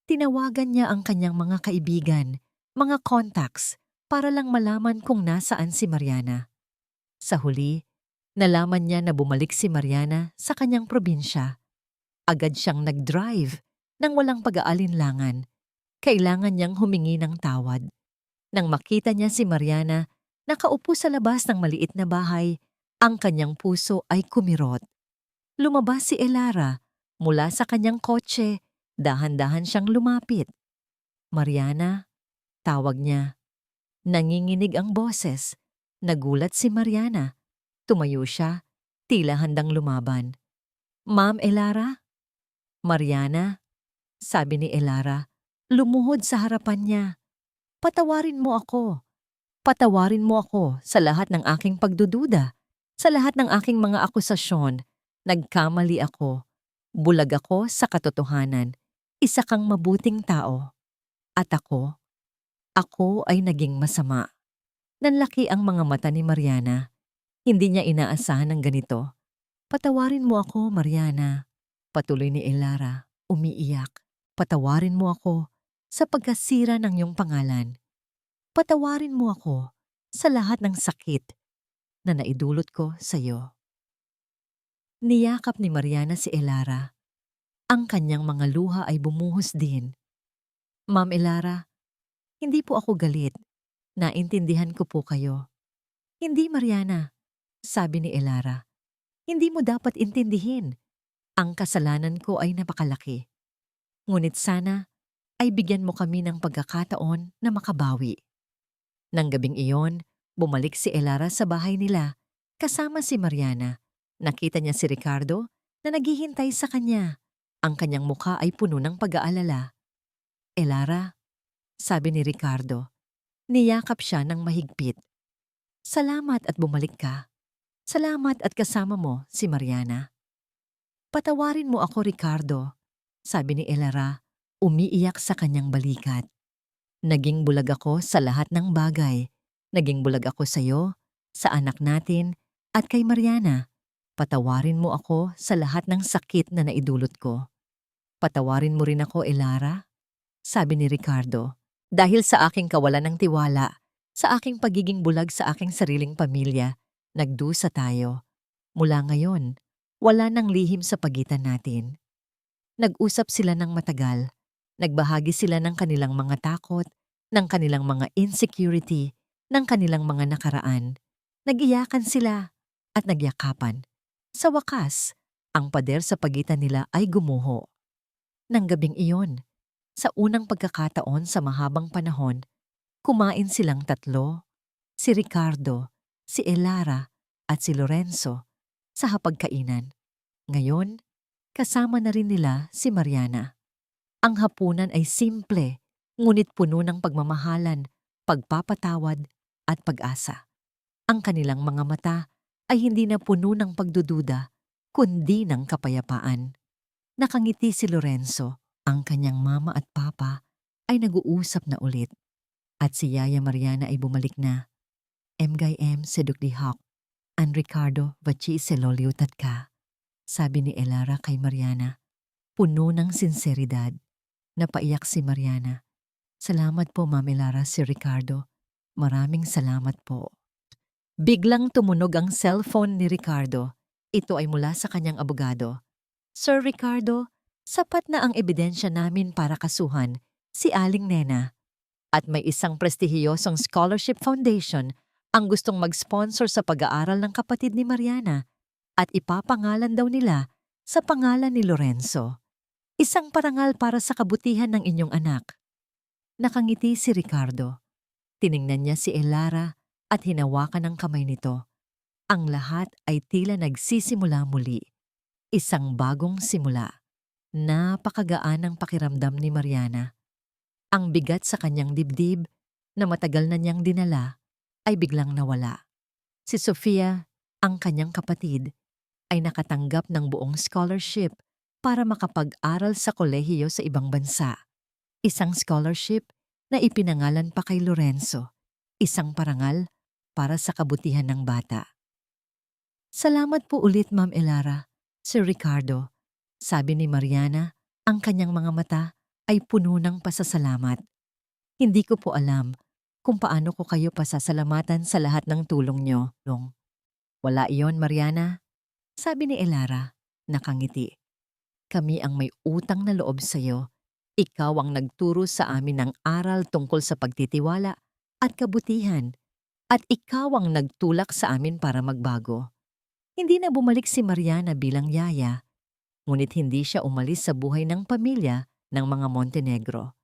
Tinawagan niya ang kanyang mga kaibigan, mga contacts, para lang malaman kung nasaan si Mariana. Sa huli, nalaman niya na bumalik si Mariana sa kanyang probinsya. Agad siyang nag-drive nang walang pag-aalinlangan. Kailangan niyang humingi ng tawad. Nang makita niya si Mariana, nakaupo sa labas ng maliit na bahay, ang kanyang puso ay kumirot. Lumabas si Elara mula sa kanyang kotse, Dahan-dahan siyang lumapit. Mariana, tawag niya. Nanginginig ang boses. Nagulat si Mariana. Tumayo siya, tila handang lumaban. Ma'am Elara? Mariana, sabi ni Elara, lumuhod sa harapan niya. Patawarin mo ako. Patawarin mo ako sa lahat ng aking pagdududa, sa lahat ng aking mga akusasyon. Nagkamali ako. Bulag ako sa katotohanan. Isa kang mabuting tao. At ako ay naging masama. Nanlaki ang mga mata ni Mariana. Hindi niya inaasahan ng ganito. Patawarin mo ako, Mariana. Patuloy ni Elara, umiiyak. Patawarin mo ako sa pagkasira ng iyong pangalan. Patawarin mo ako sa lahat ng sakit na naidulot ko sa iyo. Niyakap ni Mariana si Elara. Ang kanyang mga luha ay bumuhos din. Ma'am Elara, hindi po ako galit. Naintindihan ko po kayo. Hindi, Mariana, sabi ni Elara. Hindi mo dapat intindihin. Ang kasalanan ko ay napakalaki. Ngunit sana ay bigyan mo kami ng pagkakataon na makabawi. Nang gabing iyon, bumalik si Elara sa bahay nila kasama si Mariana. Nakita niya si Ricardo na naghihintay sa kanya. Ang kanyang mukha ay puno ng pag-aalala. Elara, sabi ni Ricardo. Niyakap siya ng mahigpit. Salamat at bumalik ka. Salamat at kasama mo si Mariana. Patawarin mo ako, Ricardo, sabi ni Elara, umiiyak sa kanyang balikat. Naging bulag ako sa lahat ng bagay. Naging bulag ako sa iyo, sa anak natin, at kay Mariana. Patawarin mo ako sa lahat ng sakit na naidulot ko. Patawarin mo rin ako, Elara, sabi ni Ricardo. Dahil sa aking kawalan ng tiwala, sa aking pagiging bulag sa aking sariling pamilya, nagdusa tayo. Mula ngayon, wala nang lihim sa pagitan natin. Nag-usap sila ng matagal. Nagbahagi sila ng kanilang mga takot, ng kanilang mga insecurity, ng kanilang mga nakaraan. Nag-iyakan sila at nagyakapan. Sa wakas, ang pader sa pagitan nila ay gumuho. Nang gabing iyon, sa unang pagkakataon sa mahabang panahon, kumain silang tatlo, si Ricardo, si Elara at si Lorenzo sa hapagkainan. Ngayon, kasama na rin nila si Mariana. Ang hapunan ay simple, ngunit puno ng pagmamahalan, pagpapatawad at pag-asa. Ang kanilang mga mata ay hindi na puno ng pagdududa, kundi ng kapayapaan. Nakangiti si Lorenzo. Ang kanyang mama at papa ay nag-uusap na ulit. At si Yaya Mariana ay bumalik na. MGM seduk dihak, an Ricardo vachi seloliutat ka, sabi ni Elara kay Mariana. Puno ng sinseridad. Napaiyak si Mariana. Salamat po, Ma'am Elara, si Ricardo. Maraming salamat po. Biglang tumunog ang cellphone ni Ricardo. Ito ay mula sa kanyang abogado. Sir Ricardo, sapat na ang ebidensya namin para kasuhan si Aling Nena. At may isang prestihiyosong scholarship foundation ang gustong mag-sponsor sa pag-aaral ng kapatid ni Mariana at ipapangalan daw nila sa pangalan ni Lorenzo. Isang parangal para sa kabutihan ng inyong anak. Nakangiti si Ricardo. Tiningnan niya si Elara at hinawakan ang kamay nito. Ang lahat ay tila nagsisimula muli. Isang bagong simula. Napakagaan ang pakiramdam ni Mariana. Ang bigat sa kanyang dibdib na matagal na niyang dinala ay biglang nawala. Si Sofia, ang kanyang kapatid, ay nakatanggap ng buong scholarship para makapag-aral sa kolehiyo sa ibang bansa. Isang scholarship na ipinangalan pa kay Lorenzo. Isang parangal para sa kabutihan ng bata. Salamat po ulit, Ma'am Elara, Sir Ricardo. Sabi ni Mariana, ang kanyang mga mata ay puno ng pasasalamat. Hindi ko po alam kung paano ko kayo pasasalamatan sa lahat ng tulong nyo. Wala iyon, Mariana. Sabi ni Elara, nakangiti. Kami ang may utang na loob sa iyo. Ikaw ang nagturo sa amin ng aral tungkol sa pagtitiwala at kabutihan. At ikaw ang nagtulak sa amin para magbago. Hindi na bumalik si Mariana bilang yaya. Ngunit hindi siya umalis sa buhay ng pamilya ng mga Montenegro.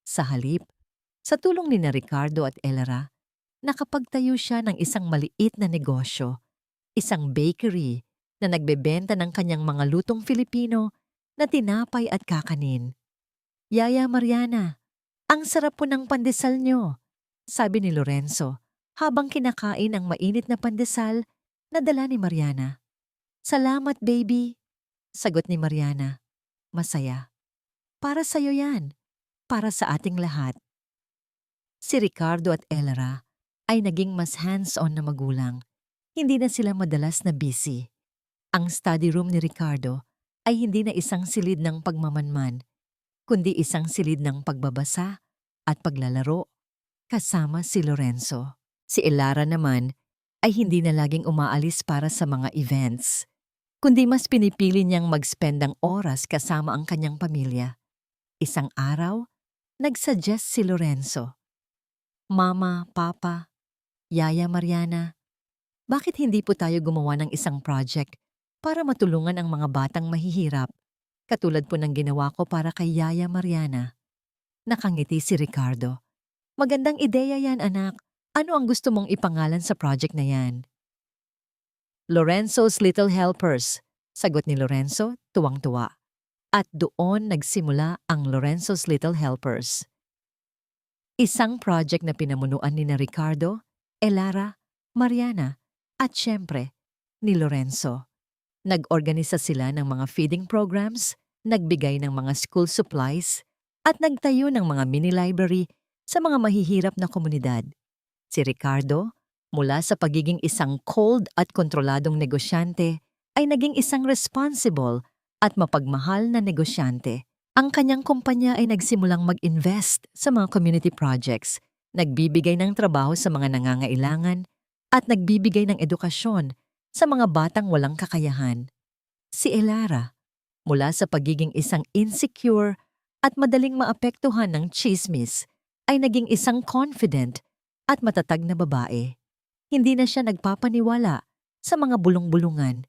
Sa halip, sa tulong ni na Ricardo at Elara, nakapagtayo siya ng isang maliit na negosyo, isang bakery na nagbebenta ng kanyang mga lutong Filipino na tinapay at kakanin. Yaya Mariana, ang sarap po ng pandesal nyo, sabi ni Lorenzo habang kinakain ang mainit na pandesal na dala ni Mariana. Salamat baby, sagot ni Mariana. Masaya. Para sa'yo yan, para sa ating lahat. Si Ricardo at Elara ay naging mas hands-on na magulang. Hindi na sila madalas na busy. Ang study room ni Ricardo ay hindi na isang silid ng pagmamanman, kundi isang silid ng pagbabasa at paglalaro kasama si Lorenzo. Si Elara naman ay hindi na laging umaalis para sa mga events, kundi mas pinipili niyang mag-spend ng oras kasama ang kanyang pamilya. Isang araw, nagsuggest si Lorenzo. Mama, Papa, Yaya Mariana, bakit hindi po tayo gumawa ng isang project para matulungan ang mga batang mahihirap, katulad po ng ginawa ko para kay Yaya Mariana? Nakangiti si Ricardo. Magandang ideya yan, anak. Ano ang gusto mong ipangalan sa project na yan? Lorenzo's Little Helpers, sagot ni Lorenzo, tuwang-tuwa. At doon nagsimula ang Lorenzo's Little Helpers. Isang project na pinamunuan ni na Ricardo, Elara, Mariana, at syempre, ni Lorenzo. Nag-organisa sila ng mga feeding programs, nagbigay ng mga school supplies, at nagtayo ng mga mini-library sa mga mahihirap na komunidad. Si Ricardo, mula sa pagiging isang cold at kontroladong negosyante, ay naging isang responsible at mapagmahal na negosyante. Ang kanyang kumpanya ay nagsimulang mag-invest sa mga community projects, nagbibigay ng trabaho sa mga nangangailangan, at nagbibigay ng edukasyon sa mga batang walang kakayahan. Si Elara, mula sa pagiging isang insecure at madaling maapektuhan ng tsismis, ay naging isang confident at matatag na babae. Hindi na siya nagpapaniwala sa mga bulong-bulungan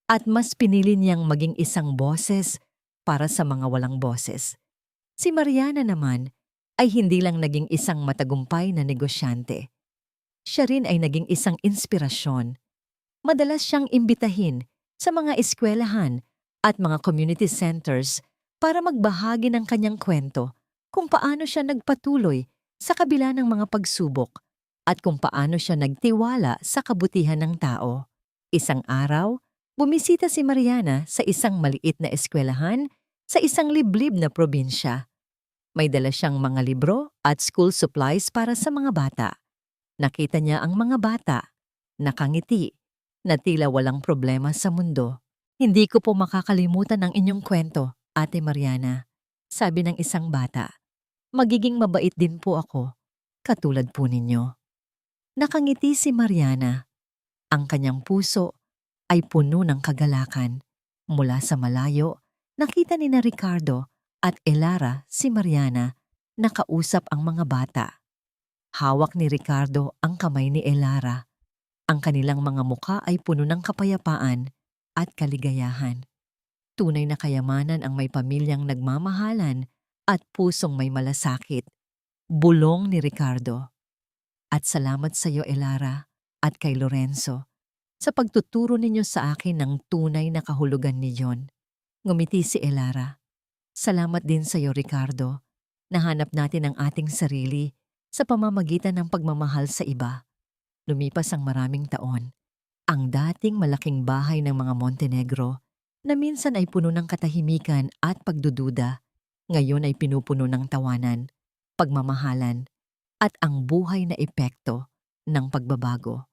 at mas pinili niyang maging isang boses para sa mga walang boses. Si Mariana naman ay hindi lang naging isang matagumpay na negosyante. Siya rin ay naging isang inspirasyon. Madalas siyang imbitahin sa mga eskwelahan at mga community centers para magbahagi ng kanyang kwento kung paano siya nagpatuloy sa kabila ng mga pagsubok at kung paano siya nagtiwala sa kabutihan ng tao. Isang araw, bumisita si Mariana sa isang maliit na eskwelahan sa isang liblib na probinsya. May dala siyang mga libro at school supplies para sa mga bata. Nakita niya ang mga bata, nakangiti, na tila walang problema sa mundo. Hindi ko po makakalimutan ang inyong kwento, Ate Mariana, sabi ng isang bata. Magiging mabait din po ako, katulad po ninyo. Nakangiti si Mariana. Ang kanyang puso ay puno ng kagalakan. Mula sa malayo, nakita ni na Ricardo at Elara si Mariana nakausap ang mga bata. Hawak ni Ricardo ang kamay ni Elara. Ang kanilang mga muka ay puno ng kapayapaan at kaligayahan. Tunay na kayamanan ang may pamilyang nagmamahalan at pusong may malasakit. Bulong ni Ricardo. At salamat sa iyo, Elara, at kay Lorenzo, sa pagtuturo ninyo sa akin ng tunay na kahulugan ni John. Ngumiti si Elara. Salamat din sa iyo, Ricardo. Nahanap natin ang ating sarili sa pamamagitan ng pagmamahal sa iba. Lumipas ang maraming taon. Ang dating malaking bahay ng mga Montenegro, na minsan ay puno ng katahimikan at pagdududa, ngayon ay pinupuno ng tawanan, pagmamahalan, at ang buhay na epekto ng pagbabago.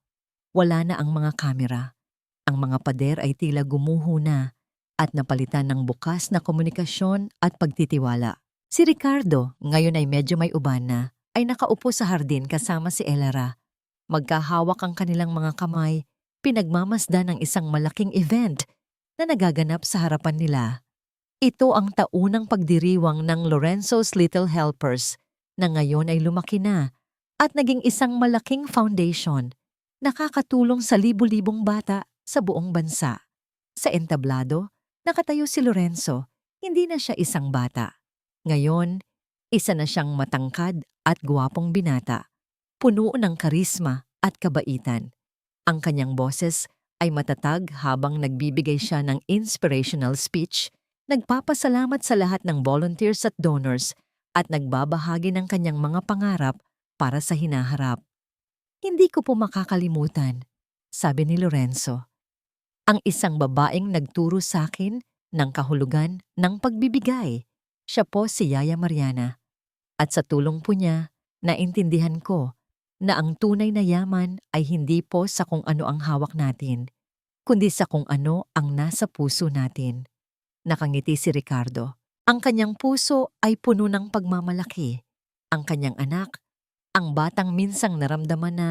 Wala na ang mga kamera. Ang mga pader ay tila gumuho na at napalitan ng bukas na komunikasyon at pagtitiwala. Si Ricardo, ngayon ay medyo may uban na, ay nakaupo sa hardin kasama si Elara. Magkahawak ang kanilang mga kamay, pinagmamasdan ng isang malaking event na nagaganap sa harapan nila. Ito ang taunang pagdiriwang ng Lorenzo's Little Helpers na ngayon ay lumaki na at naging isang malaking foundation, nakakatulong sa libu-libong bata sa buong bansa. Sa entablado, nakatayo si Lorenzo, hindi na siya isang bata. Ngayon, isa na siyang matangkad at gwapong binata, puno ng karisma at kabaitan. Ang kanyang boses ay matatag habang nagbibigay siya ng inspirational speech, nagpapasalamat sa lahat ng volunteers at donors at nagbabahagi ng kanyang mga pangarap para sa hinaharap. Hindi ko po makakalimutan, sabi ni Lorenzo, ang isang babaeng nagturo sa akin ng kahulugan ng pagbibigay. Siya po si Yaya Mariana. At sa tulong po niya, naintindihan ko na ang tunay na yaman ay hindi po sa kung ano ang hawak natin, kundi sa kung ano ang nasa puso natin. Nakangiti si Ricardo. Ang kanyang puso ay puno ng pagmamalaki. Ang kanyang anak, ang batang minsang naramdaman na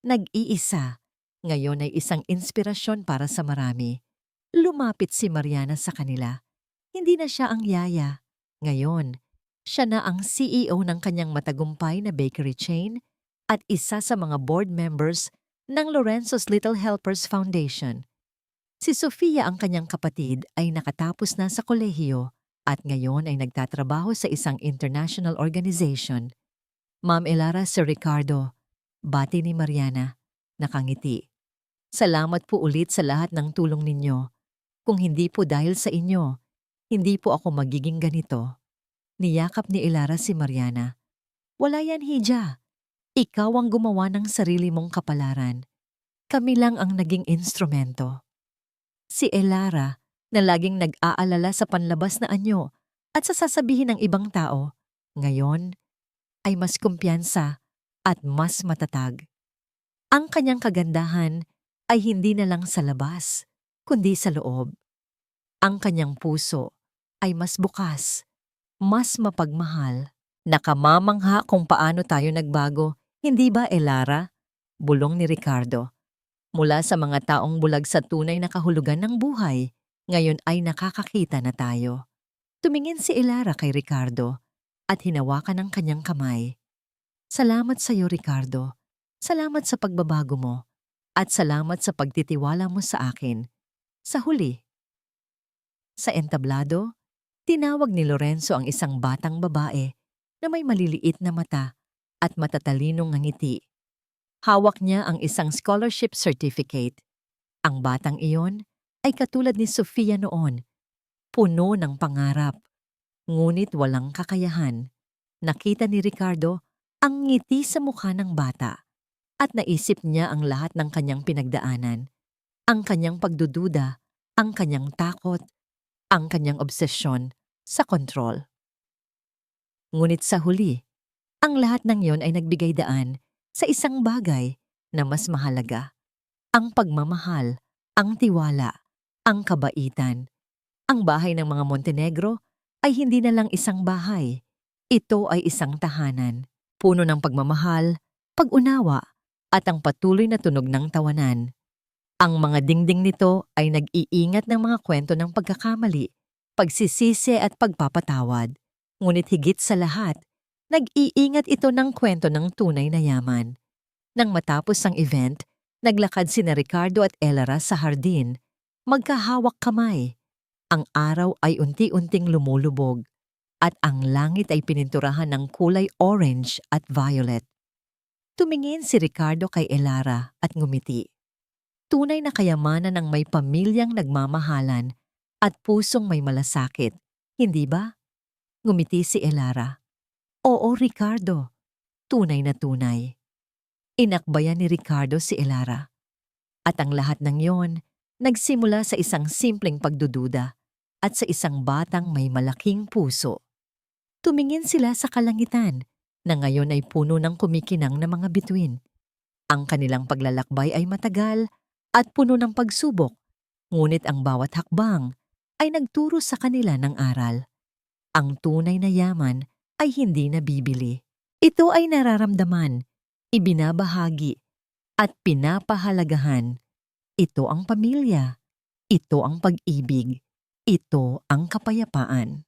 nag-iisa, ngayon ay isang inspirasyon para sa marami. Lumapit si Mariana sa kanila. Hindi na siya ang yaya. Ngayon, siya na ang CEO ng kanyang matagumpay na bakery chain at isa sa mga board members ng Lorenzo's Little Helpers Foundation. Si Sofia, ang kanyang kapatid, ay nakatapos na sa kolehiyo at ngayon ay nagtatrabaho sa isang international organization. Ma'am Elara, Sir Ricardo, bati ni Mariana, nakangiti. Salamat po ulit sa lahat ng tulong ninyo. Kung hindi po dahil sa inyo, hindi po ako magiging ganito. Niyakap ni Elara si Mariana. Wala yan, Hija. Ikaw ang gumawa ng sarili mong kapalaran. Kami lang ang naging instrumento. Si Elara, na laging nag-aalala sa panlabas na anyo at sa sasabihin ng ibang tao, ngayon ay mas kumpiyansa at mas matatag. Ang kanyang kagandahan ay hindi na lang sa labas, kundi sa loob. Ang kanyang puso ay mas bukas, mas mapagmahal. Nakamamangha kung paano tayo nagbago, hindi ba, Elara? Bulong ni Ricardo. Mula sa mga taong bulag sa tunay na kahulugan ng buhay, ngayon ay nakakakita na tayo. Tumingin si Elara kay Ricardo at hinawakan ang kanyang kamay. Salamat sa iyo, Ricardo. Salamat sa pagbabago mo at salamat sa pagtitiwala mo sa akin. Sa huli, sa entablado, tinawag ni Lorenzo ang isang batang babae na may maliliit na mata at matatalinong ngiti. Hawak niya ang isang scholarship certificate. Ang batang iyon ay katulad ni Sofia noon, puno ng pangarap, ngunit walang kakayahan. Nakita ni Ricardo ang ngiti sa mukha ng bata at naisip niya ang lahat ng kanyang pinagdaanan, ang kanyang pagdududa, ang kanyang takot, ang kanyang obsesyon sa kontrol. Ngunit sa huli, ang lahat ng iyon ay nagbigay daan sa isang bagay na mas mahalaga. Ang pagmamahal, ang tiwala, ang kabaitan. Ang bahay ng mga Montenegro ay hindi na lang isang bahay. Ito ay isang tahanan, puno ng pagmamahal, pag-unawa, at ang patuloy na tunog ng tawanan. Ang mga dingding nito ay nag-iingat ng mga kwento ng pagkakamali, pagsisisi at pagpapatawad. Ngunit higit sa lahat, nag-iingat ito ng kwento ng tunay na yaman. Nang matapos ang event, naglakad sina Ricardo at Elara sa hardin, magkahawak kamay. Ang araw ay unti-unting lumulubog at ang langit ay pininturahan ng kulay orange at violet. Tumingin si Ricardo kay Elara at ngumiti. Tunay na kayamanan ng may pamilyang nagmamahalan at pusong may malasakit, hindi ba? Ngumiti si Elara. Oo, Ricardo. Tunay na tunay. Inakbayan ni Ricardo si Elara. At ang lahat ng yon, nagsimula sa isang simpleng pagdududa at sa isang batang may malaking puso. Tumingin sila sa kalangitan na ngayon ay puno ng kumikinang na mga bituin. Ang kanilang paglalakbay ay matagal at puno ng pagsubok, ngunit ang bawat hakbang ay nagturo sa kanila ng aral. Ang tunay na yaman ay hindi nabibili. Ito ay nararamdaman, ibinabahagi, at pinapahalagahan. Ito ang pamilya. Ito ang pag-ibig. Ito ang kapayapaan.